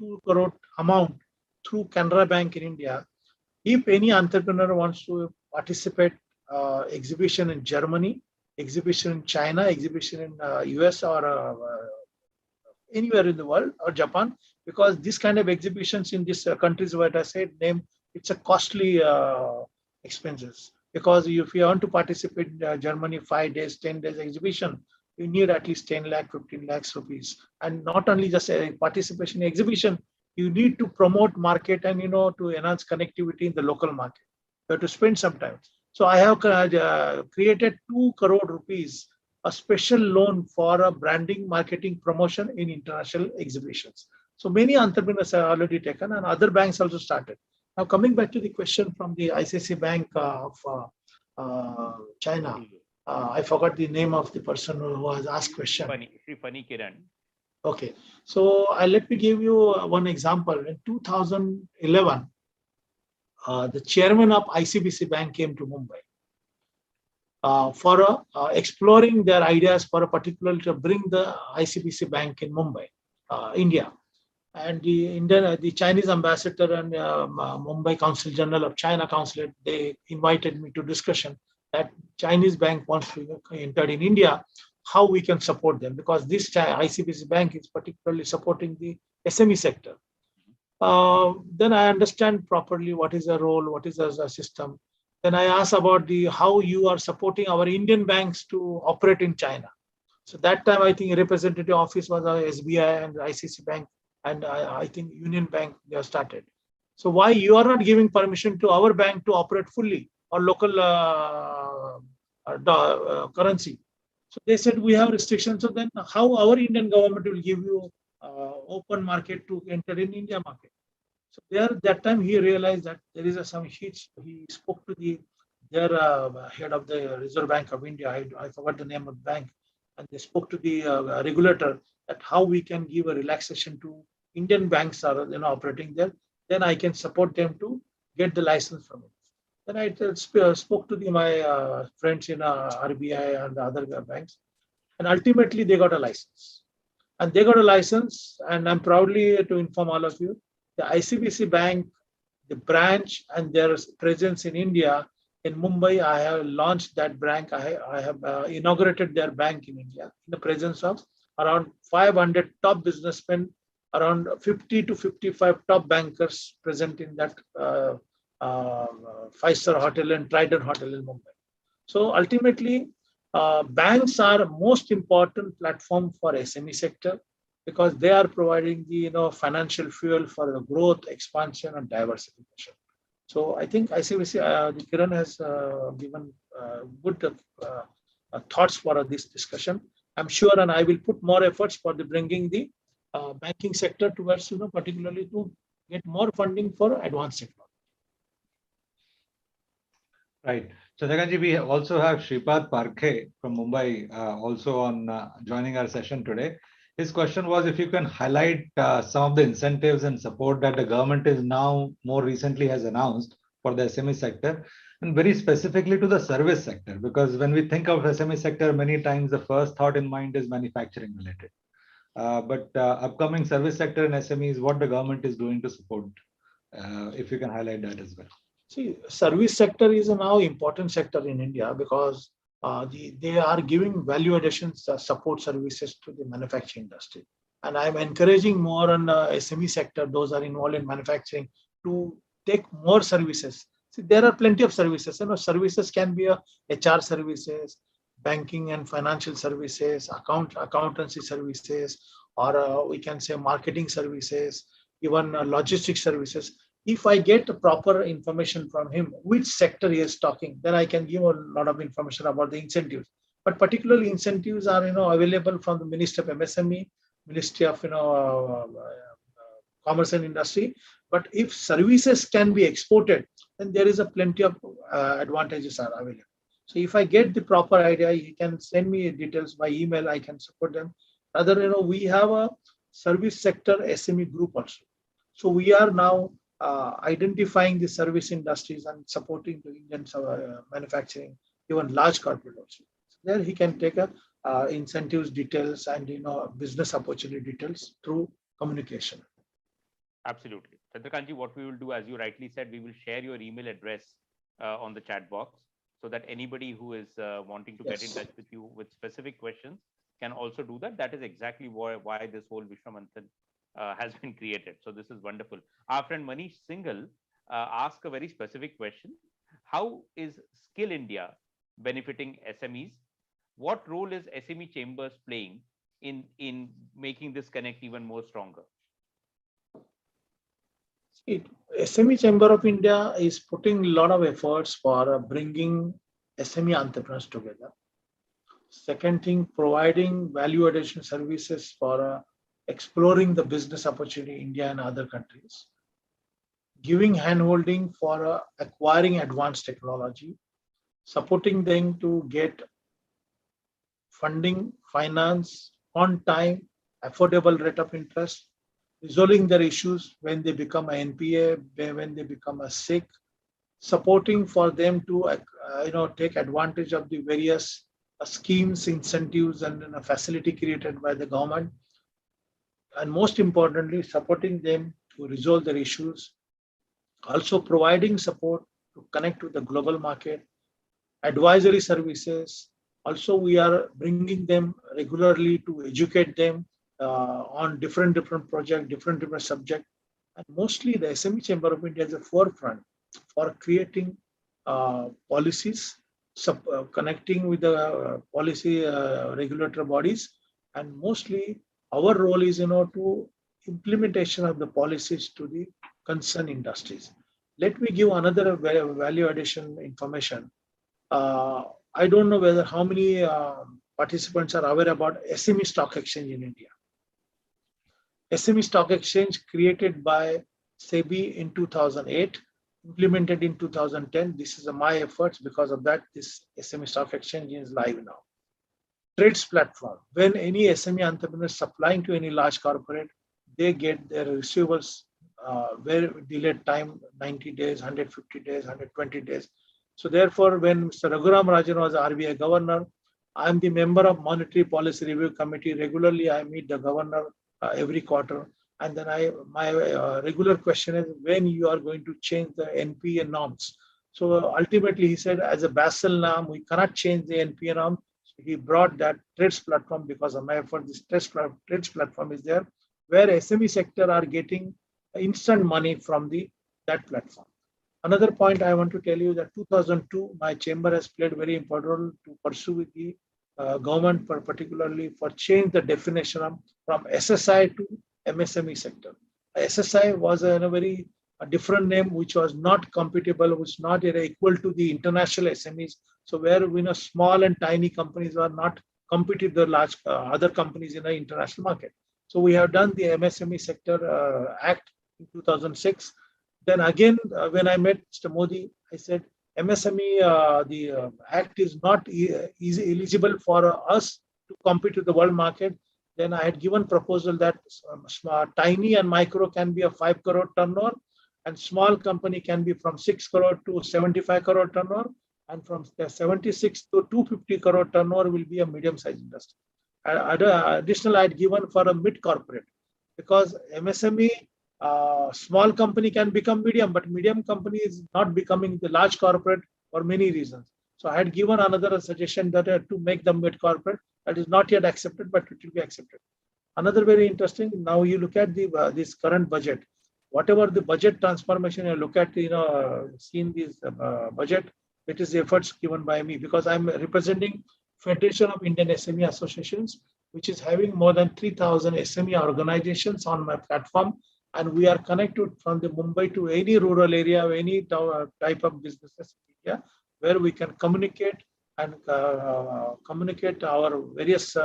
2 crore amount through Canara Bank in India. If any entrepreneur wants to participate exhibition in Germany, exhibition in China, exhibition in US or anywhere in the world, or Japan, because this kind of exhibitions in these countries, what I said, it's a costly expenses. Because if you want to participate in Germany 5 days, 10 days exhibition, you need at least 10 lakh, 15 lakhs rupees. And not only just a participation in exhibition, you need to promote market and to enhance connectivity in the local market. You have to spend some time. So I have created 2 crore rupees, a special loan for a branding, marketing, promotion in international exhibitions. So many entrepreneurs have already taken, and other banks also started. Now coming back to the question from the ICICI Bank of China, I forgot the name of the person who has asked question. Fani Kiran. Okay, so let me give you one example. In 2011, the chairman of ICBC Bank came to Mumbai for exploring their ideas for a particular to bring the ICBC Bank in Mumbai, India. And the Chinese ambassador and Mumbai Consul General of China Consulate, they invited me to discussion that Chinese bank wants to enter in India, how we can support them, because this ICBC Bank is particularly supporting the SME sector. Then I understand properly what is the role, what is the system. Then I asked about how you are supporting our Indian banks to operate in China. So that time I think representative office was SBI and ICICI Bank, and I think Union Bank they have started. So why you are not giving permission to our bank to operate fully or local currency? So they said we have restrictions. So then how our Indian government will give you open market to enter in India market. So there, that time he realized that there is some hitch. He spoke to their head of the Reserve Bank of India. I forgot the name of the bank, and they spoke to the regulator that how we can give a relaxation to Indian banks are operating there. Then I can support them to get the license from it. Then I spoke to my friends in RBI and the other banks, and ultimately they got a license. And they got a license, and I'm proudly to inform all of you, the ICBC Bank, the branch and their presence in India, in Mumbai, I have launched that bank. I have inaugurated their bank in India in the presence of around 500 top businessmen, around 50 to 55 top bankers present in that five-star hotel and Trident Hotel in Mumbai. So ultimately, banks are most important platform for SME sector because they are providing the financial fuel for the growth, expansion, and diversification. So I think ICBC, Kiran has given good thoughts for this discussion. I'm sure, and I will put more efforts for the bringing the banking sector towards particularly to get more funding for advanced technology. Right. Chandrakant, we also have Shripad Parkhe from Mumbai also on joining our session today. His question was if you can highlight some of the incentives and support that the government is now more recently has announced for the SME sector, and very specifically to the service sector, because when we think of SME sector, many times the first thought in mind is manufacturing related. But upcoming service sector and SME is what the government is doing to support. If you can highlight that as well. See, service sector is a now important sector in India because they are giving value addition support services to the manufacturing industry. And I'm encouraging more on the SME sector, those are involved in manufacturing, to take more services. See, there are plenty of services. Services can be HR services, banking and financial services, accountancy services, or we can say marketing services, even logistics services. If I get proper information from him, which sector he is talking, then I can give a lot of information about the incentives. But particularly incentives are available from the Ministry of MSME, Ministry of Commerce and Industry. But if services can be exported, then there is a plenty of advantages are available. So if I get the proper idea, he can send me details by email. I can support them. Rather, we have a service sector SME group also. So we are now identifying the service industries and supporting the Indian manufacturing, even large corporate also. So there he can take incentives details and business opportunity details through communication. Absolutely. Chandrakantji, what we will do, as you rightly said, we will share your email address on the chat box so that anybody who is wanting to get in touch with you with specific questions can also do that. That is exactly why this whole Vishwamanthan has been created. So this is wonderful. Our friend Manish Singhal asked a very specific question. How is Skill India benefiting SMEs? What role is SME Chambers playing in making this connect even more stronger? SME Chamber of India is putting a lot of efforts for bringing SME entrepreneurs together. Second thing, providing value addition services for exploring the business opportunity in India and other countries, giving handholding for acquiring advanced technology, supporting them to get funding, finance on time, affordable rate of interest, resolving their issues when they become an NPA, when they become a sick, supporting for them to take advantage of the various schemes, incentives, and a facility created by the government. And most importantly, supporting them to resolve their issues, also providing support to connect with the global market, advisory services. Also, we are bringing them regularly to educate them on different projects, different subjects. And mostly the SME Chamber of India is a forefront for creating policies, connecting with the policy regulatory bodies, and mostly our role is to implementation of the policies to the concerned industries. Let me give another value addition information. I don't know whether how many participants are aware about SME stock exchange in India. SME stock exchange created by SEBI in 2008, implemented in 2010. This is my efforts. Because of that, this SME stock exchange is live now. Trades platform. When any SME entrepreneur is supplying to any large corporate, they get their receivables very delayed time, 90 days, 150 days, 120 days. So therefore, when Mr. Raghuram Rajan was RBI governor, I am the member of Monetary Policy Review Committee. Regularly, I meet the governor every quarter. And then my regular question is when you are going to change the NPA norms. So ultimately, he said, as a Basel norm, we cannot change the NPA norm. So he brought that trades platform because of my effort. This trades platform is there, where SME sector are getting instant money from that platform. Another point I want to tell you that 2002, my chamber has played a very important role to pursue with the government, particularly for change the definition from SSI to MSME sector. SSI was a different name, which was not compatible, was not equal to the international SMEs. So where small and tiny companies are not competing with the large other companies in the international market. So we have done the MSME sector act in 2006. Then again, when I met Mr. Modi, I said, MSME, the act is not easy eligible for us to compete with the world market. Then I had given proposal that tiny and micro can be a 5 crore turnover, and small company can be from 6 crore to 75 crore turnover, and from 76 to 250 crore turnover will be a medium-sized industry. Additional I had given for a mid-corporate, because MSME, small company can become medium, but medium company is not becoming the large corporate for many reasons. So I had given another suggestion that to make them mid-corporate. That is not yet accepted, but it will be accepted. Another very interesting, now you look at this current budget. Whatever the budget transformation you look at, seeing this budget, it is efforts given by me, because I'm representing Federation of Indian SME Associations, which is having more than 3,000 SME organizations on my platform. And we are connected from the Mumbai to any rural area, or any type of businesses in India, where we can communicate and communicate our various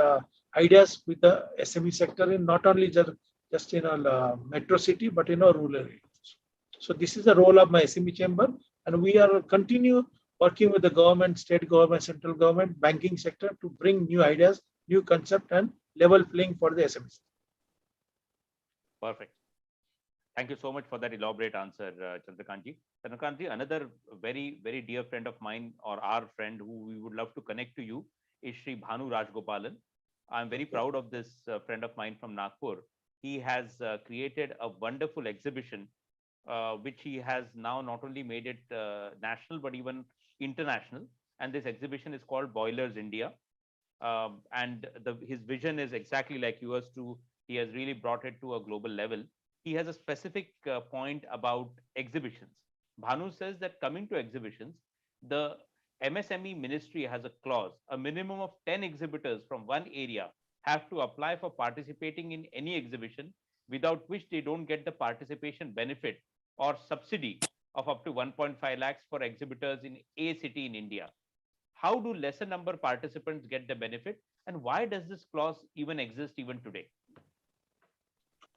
ideas with the SME sector in not only just in a metro city, but in a rural areas. So this is the role of my SME chamber, and we are continue working with the government, state government, central government, banking sector to bring new ideas, new concept, and level playing for the SMEs. Perfect. Thank you so much for that elaborate answer, Chandrakantji. Chandrakantji, another very, very dear friend of mine, or our friend who we would love to connect to you, is Shri Bhanu Rajgopalan. I'm very proud of this friend of mine from Nagpur. He has created a wonderful exhibition, which he has now not only made it national, but even international. And this exhibition is called Boilers India. And his vision is exactly like yours too. He has really brought it to a global level. He has a specific point about exhibitions. Bhanu says that coming to exhibitions, the MSME ministry has a clause, a minimum of 10 exhibitors from one area have to apply for participating in any exhibition, without which they don't get the participation benefit or subsidy of up to 1.5 lakhs for exhibitors in a city in India. How do lesser number participants get the benefit, and why does this clause even exist even today?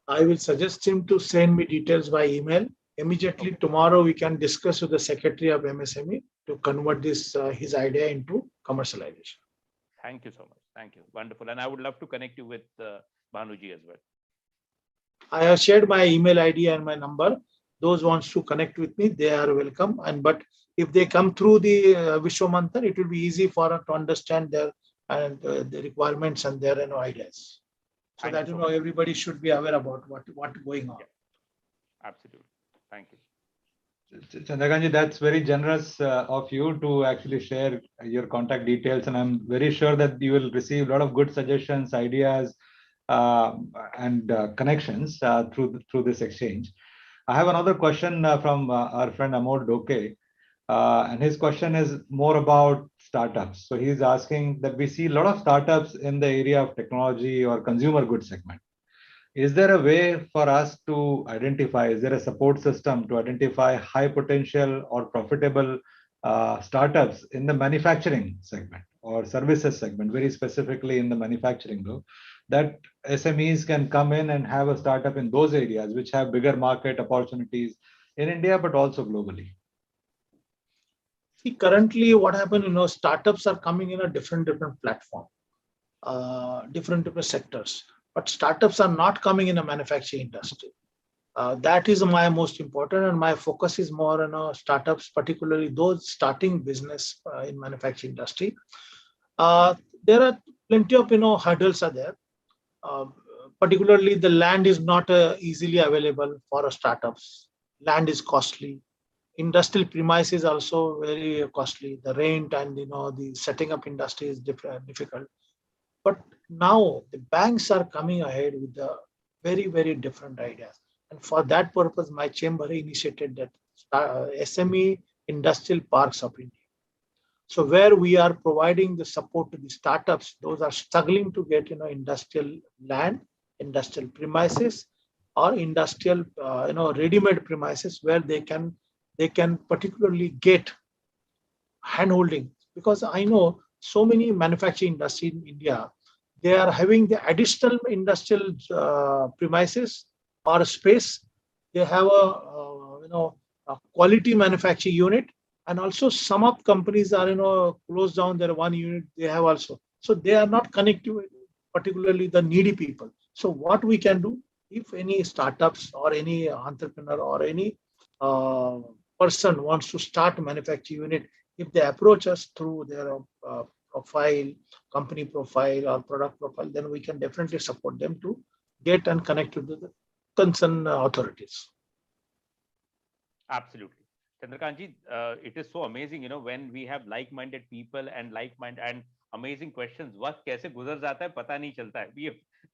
I will suggest him to send me details by email. Immediately tomorrow, we can discuss with the Secretary of MSME to convert this his idea into commercialization. Thank you so much. Thank you. Wonderful. And I would love to connect you with Bhanuji as well. I have shared my email ID and my number. Those wants to connect with me, they are welcome. But if they come through the Vishwamanthan, it will be easy for us to understand their the requirements and their ideas. So that everybody should be aware about what going on. Yeah. Absolutely. Thank you. Chandrakantji, that's very generous of you to actually share your contact details, and I'm very sure that you will receive a lot of good suggestions, ideas, and connections through this exchange. I have another question from our friend Amol Doke, and his question is more about startups. So he's asking that we see a lot of startups in the area of technology or consumer goods segment. Is there a way for us to identify, is there a support system to identify high potential or profitable startups in the manufacturing segment or services segment, very specifically in the manufacturing though, that SMEs can come in and have a startup in those areas which have bigger market opportunities in India, but also globally? See, currently what happened, startups are coming in a different platform, different sectors, but startups are not coming in a manufacturing industry. That is my most important, and my focus is more on startups, particularly those starting business in manufacturing industry. There are plenty of hurdles are there. Particularly, the land is not easily available for startups. Land is costly. Industrial premise is also very costly. The rent and the setting up industry is difficult. But now the banks are coming ahead with the very different ideas. And for that purpose, my chamber initiated that SME industrial parks of India. So where we are providing the support to the startups, those are struggling to get industrial land, industrial premises, or industrial ready-made premises where they can particularly get handholding. Because I know so many manufacturing industry in India, they are having the additional industrial premises or space. They have a quality manufacturing unit, and also some of companies are closed down their one unit. They have also, so they are not connected, particularly the needy people. So what we can do, if any startups or any entrepreneur or any person wants to start manufacturing unit, if they approach us through their profile, company profile or product profile, then we can definitely support them to get and connect with the concerned authorities. Absolutely. Chandrakantji, it is so amazing, when we have like-minded people and like-minded and amazing questions. वक्त कैसे गुजर जाता है पता नहीं चलता है.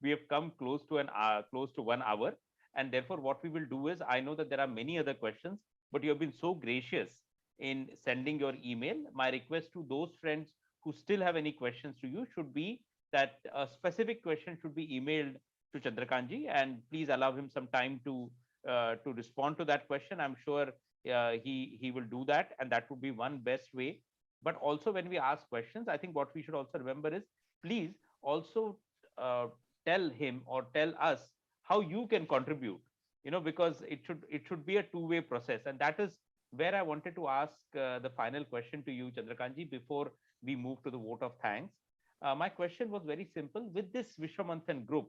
We have come close to 1 hour, and therefore what we will do is, I know that there are many other questions, but you have been so gracious in sending your email. My request to those friends who still have any questions to you should be that a specific question should be emailed to Chandrakantji, and please allow him some time to respond to that question. I'm sure he will do that, and that would be one best way. But also, when we ask questions, I think what we should also remember is, please also tell him or tell us how you can contribute, because it should be a two-way process. And that is where I wanted to ask the final question to you, Chandrakantji, before we move to the vote of thanks. My question was very simple. With this Vishwamanthan group,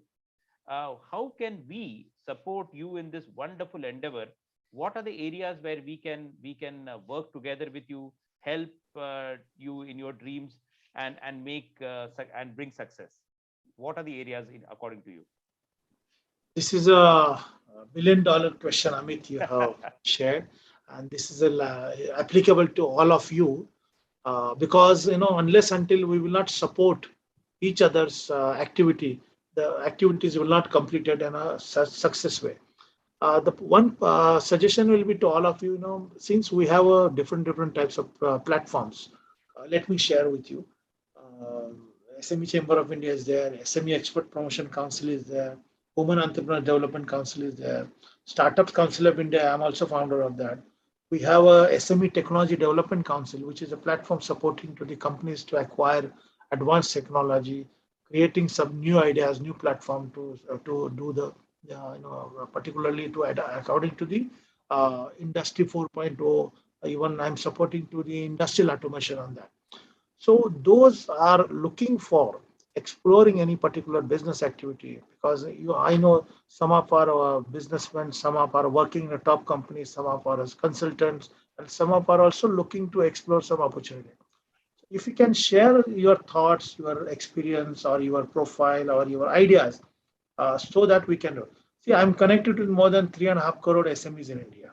how can we support you in this wonderful endeavor? What are the areas where we can work together with you, help you in your dreams, and make and bring success? What are the areas according to you? This is a $1 billion question, Amit, you have shared, and this is applicable to all of you, because unless until we will not support each other's activity, the activities will not completed in a success way. The one suggestion will be to all of you, since we have different types of platforms, let me share with you. SME Chamber of India is there, SME Expert Promotion Council is there, Women Entrepreneur Development Council is there, Startups Council of India, I'm also founder of that. We have a SME Technology Development Council, which is a platform supporting to the companies to acquire advanced technology, creating some new ideas, new platform to do the, particularly to according to the Industry 4.0, even I'm supporting to the industrial automation on that. So those are looking for exploring any particular business activity, because I know some of our businessmen, some of our working in a top companies, some of our consultants, and some of are also looking to explore some opportunity. If you can share your thoughts, your experience, or your profile, or your ideas, so that we can do. See, I'm connected to more than 3.5 crore SMEs in India,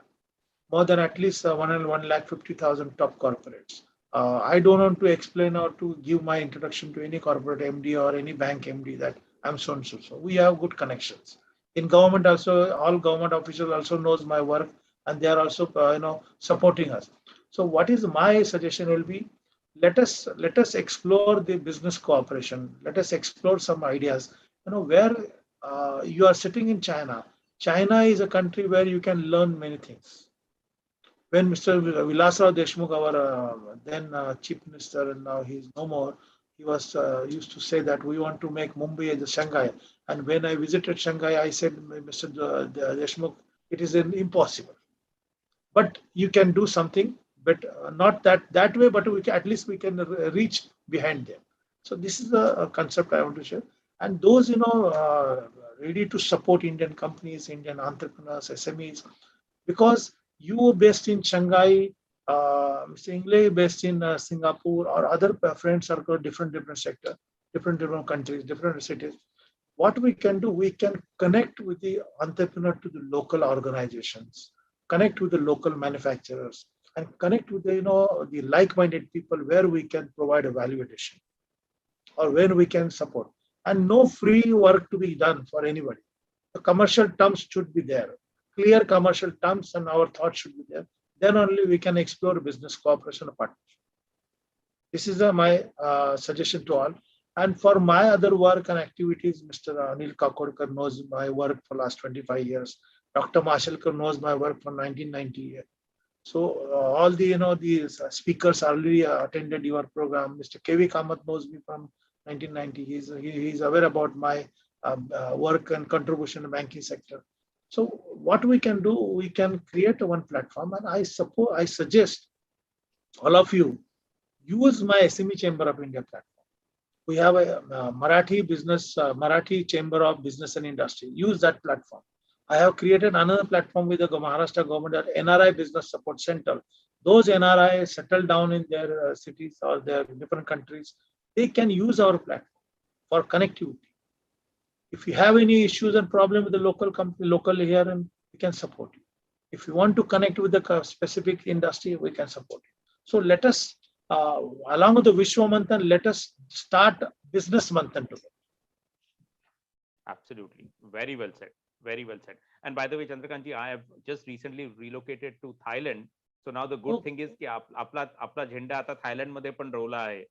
more than at least 1,50,000 top corporates. I don't want to explain or to give my introduction to any corporate MD or any bank MD that I'm so and so. So we have good connections. In government also, all government officials also knows my work, and they are also supporting us. So what is my suggestion will be, let us explore the business cooperation. Let us explore some ideas. Where you are sitting in China. China is a country where you can learn many things. When Mr. Vilasrao Deshmukh, our then chief minister, and now he's no more, he was used to say that we want to make Mumbai as a Shanghai. And when I visited Shanghai, I said, Mr. Deshmukh, it is impossible. But you can do something, but not that way, but at least we can reach behind them. So this is a concept I want to share. And those, ready to support Indian companies, Indian entrepreneurs, SMEs, because you based in Shanghai, Mr. Ingle based in Singapore, or other friend circle, different sector, different countries, different cities. What we can do, we can connect with the entrepreneur to the local organizations, connect with the local manufacturers, and connect with the like-minded people where we can provide a value addition or where we can support. And no free work to be done for anybody. The commercial terms should be there, clear commercial terms, and our thoughts should be there. Then only we can explore business cooperation or partnership. This is my suggestion to all. And for my other work and activities, Mr. Anil Kakodkar knows my work for last 25 years. Dr. Mashalkar knows my work from 1998. So all the these speakers already attended your program. Mr. KV Kamath knows me from 1990. He's aware about my work and contribution in the banking sector. So what we can do, we can create one platform, and I suggest all of you use my SME Chamber of India platform. We have a Marathi Chamber of Business and Industry. Use that platform. I have created another platform with the Maharashtra government, NRI Business Support Center. Those NRI settle down in their cities or their different countries, they can use our platform for connectivity. If you have any issues and problem with the local company, local here, and we can support you. If you want to connect with the specific industry, we can support you. So let us, along with the Vishwa Manthan, let us start business Manthan together. Absolutely. Very well said. Very well said. And by the way, Chandrakantji, I have just recently relocated to Thailand. So now the good thing is that आपला झेंडा आता Thailand मध्ये पण रोवला आहे.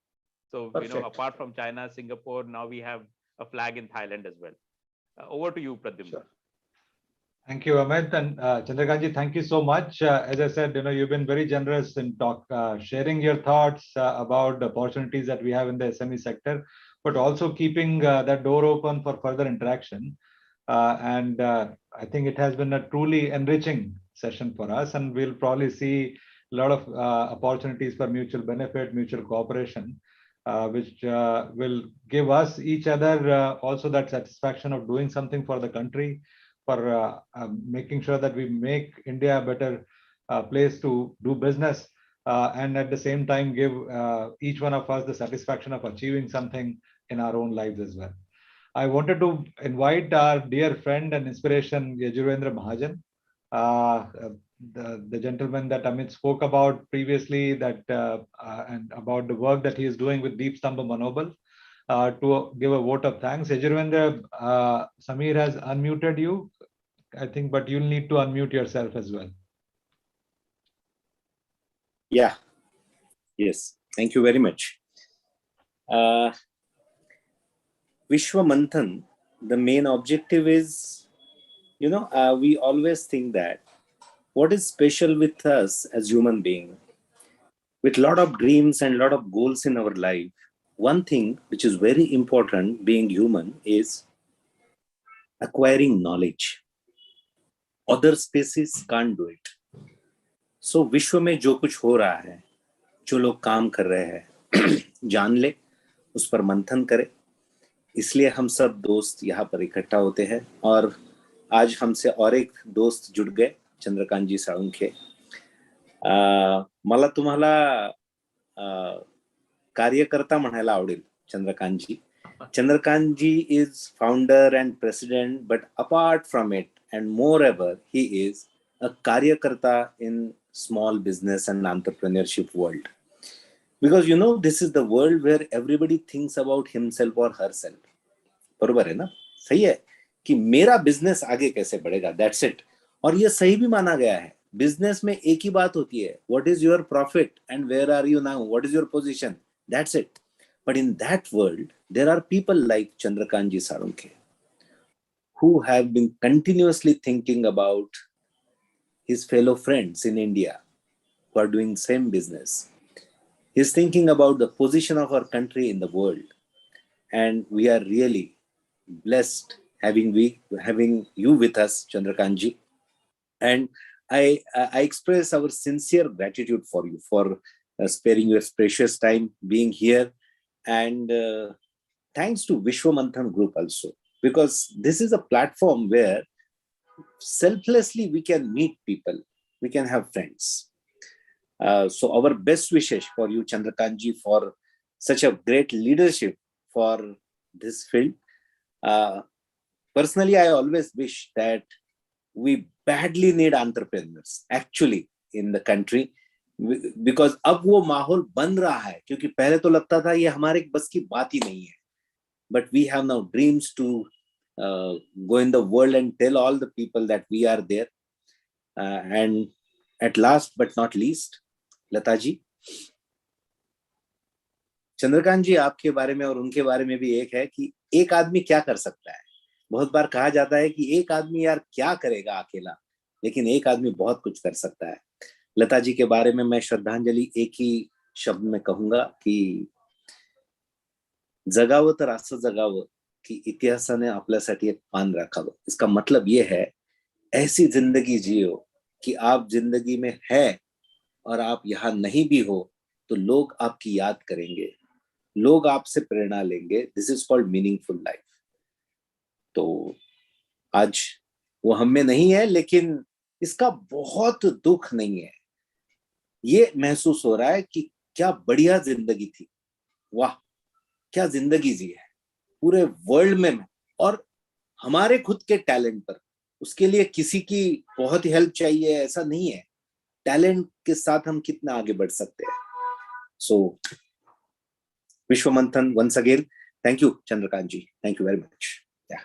So apart from China, Singapore, now we have a flag in Thailand as well. Over to you, Pradyumna. Sure. Thank you, Amit, and Chandrakantji, thank you so much. As I said, you've been very generous in sharing your thoughts about the opportunities that we have in the SME sector, but also keeping that door open for further interaction. And I think it has been a truly enriching session for us, and we'll probably see a lot of opportunities for mutual benefit, mutual cooperation, which will give us each other also that satisfaction of doing something for the country, for making sure that we make India a better place to do business, and at the same time give each one of us the satisfaction of achieving something in our own lives as well. I wanted to invite our dear friend and inspiration, Yajurvendra Mahajan, the gentleman that Amit spoke about previously, that and about the work that he is doing with Deep Stambha Manobal, to give a vote of thanks. Yajurvendra, Samir has unmuted you, I think, but you'll need to unmute yourself as well. Yeah. Yes. Thank you very much. Vishwa Manthan, the main objective is, we always think that what is special with us as human beings, with a lot of dreams and a lot of goals in our life, one thing which is very important being human is acquiring knowledge. Other species can't do it. So विश्व में जो कुछ हो रहा है, जो लोग काम कर रहे हैं, जान ले, उस पर मंथन करें. इसलिए हम सब दोस्त यहाँ पर इकट्ठा होते हैं, और आज हमसे और एक दोस्त जुड़ गए, चंद्रकांत जी साळुंखे. मला तुम्हाला कार्यकर्ता म्हणायला आवडेल, चंद्रकांत जी. Chandrakant ji is founder and president, but apart from it, and moreover, he is a karyakarta in small business and entrepreneurship world. Because this is the world where everybody thinks about himself or herself. बरोबर है ना? सही है कि मेरा business आगे कैसे बढ़ेगा, that's it. और ये सही भी माना गया है. बिजनेस में एक ही बात होती है, what is your profit and where are you now, what is your position, that's it. But in that world, there are people like Chandrakant Salunkhe who have been continuously thinking about his fellow friends in India who are doing same business. He's thinking about the position of our country in the world. And we are really blessed having you with us, Chandrakantji. And I express our sincere gratitude for you for sparing your precious time being here. And thanks to Vishwamanthan Group also, because this is a platform where selflessly we can meet people, we can have friends. So our best wishes for you, Chandrakantji, for such a great leadership for this field. Personally, I always wish that we badly need entrepreneurs actually in the country, because अब वो माहौल बन रहा है, क्योंकि पहले तो लगता था ये हमारे बस की बात ही नहीं है. But we have now dreams to go in the world and tell all the people that we are there. And at last but not least, Lata ji, Chandrakant जी, आपके बारे में और उनके बारे में भी एक है कि एक आदमी क्या कर सकता है. बहुत बार कहा जाता है कि एक आदमी यार क्या करेगा अकेला, लेकिन एक आदमी बहुत कुछ कर सकता है. लता जी के बारे में मैं श्रद्धांजलि एक ही शब्द में कहूंगा कि जगावं तर असं जगावं की इतिहासाने आपल्यासाठी एक पान राखावं. इसका मतलब ये है, ऐसी जिंदगी जियो कि आप जिंदगी में है और आप यहाँ नहीं भी हो तो लोग आपकी याद करेंगे, लोग आपसे प्रेरणा लेंगे. This is called meaningful life. तो आज वो हम में नहीं है, लेकिन इसका बहुत दुख नहीं है. ये महसूस हो रहा है कि क्या बढ़िया जिंदगी थी, वाह क्या जिंदगी जी है पूरे वर्ल्ड में. और हमारे खुद के टैलेंट पर, उसके लिए किसी की बहुत ही हेल्प चाहिए ऐसा नहीं है. टैलेंट के साथ हम कितना आगे बढ़ सकते हैं. सो Vishwamanthan, once again, thank you, Chandrakant ji. Thank you very much. Yeah.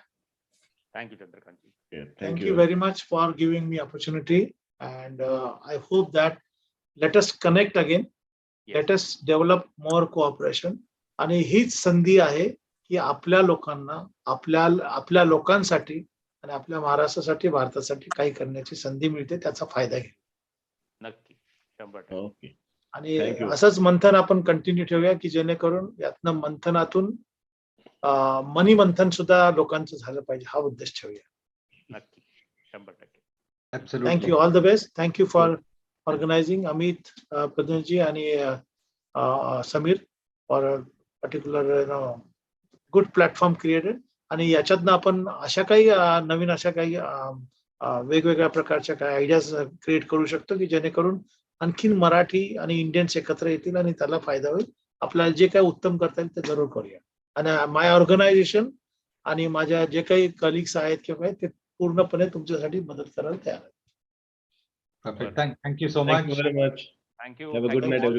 Thank you, Chandrakant ji. Yeah, Thank you very much for giving me opportunity, and I hope that let us connect again. Yes. Let us develop more cooperation. आणि हीच संधी आहे की आपल्या लोकांना, आपल्या लोकांसाठी आणि आपल्या महाराष्ट्रासाठी, भारतासाठी काही करण्याची संधी मिळते, त्याचा फायदा घ्या. नक्की 100%. Okay. आणि Thank you. असंच मंथन आपण कंटिन्यू ठेवूया की जेणेकरून यातनं मंथनातून मनी मंथन सुद्धा लोकांचं झालं पाहिजे, हा उद्देश ठेवूया. नक्की 100%. Absolutely. Thank you. All the best. Thank you for organizing, Amit, Pradhanji, आणि Samir, for a particular good platform created. आणि याच्यातनं आपण अशा काही नवीन अशा काही वेगवेगळ्या प्रकारच्या काही आयडियाज क्रिएट करू शकतो की जेणेकरून आणखीन मराठी आणि इंडियन्स एकत्र येतील आणि त्याला फायदा होईल. आपल्याला जे काही उत्तम करता येईल ते जरूर करूया. आणि माय ऑर्गनायझेशन आणि माझ्या जे काही कलिग्स आहेत किंवा ते पूर्णपणे तुमच्यासाठी मदत करायला तयार आहे. Perfect. Thank you so Thank much. you very much. Thank you. Have a Thank good you night, all.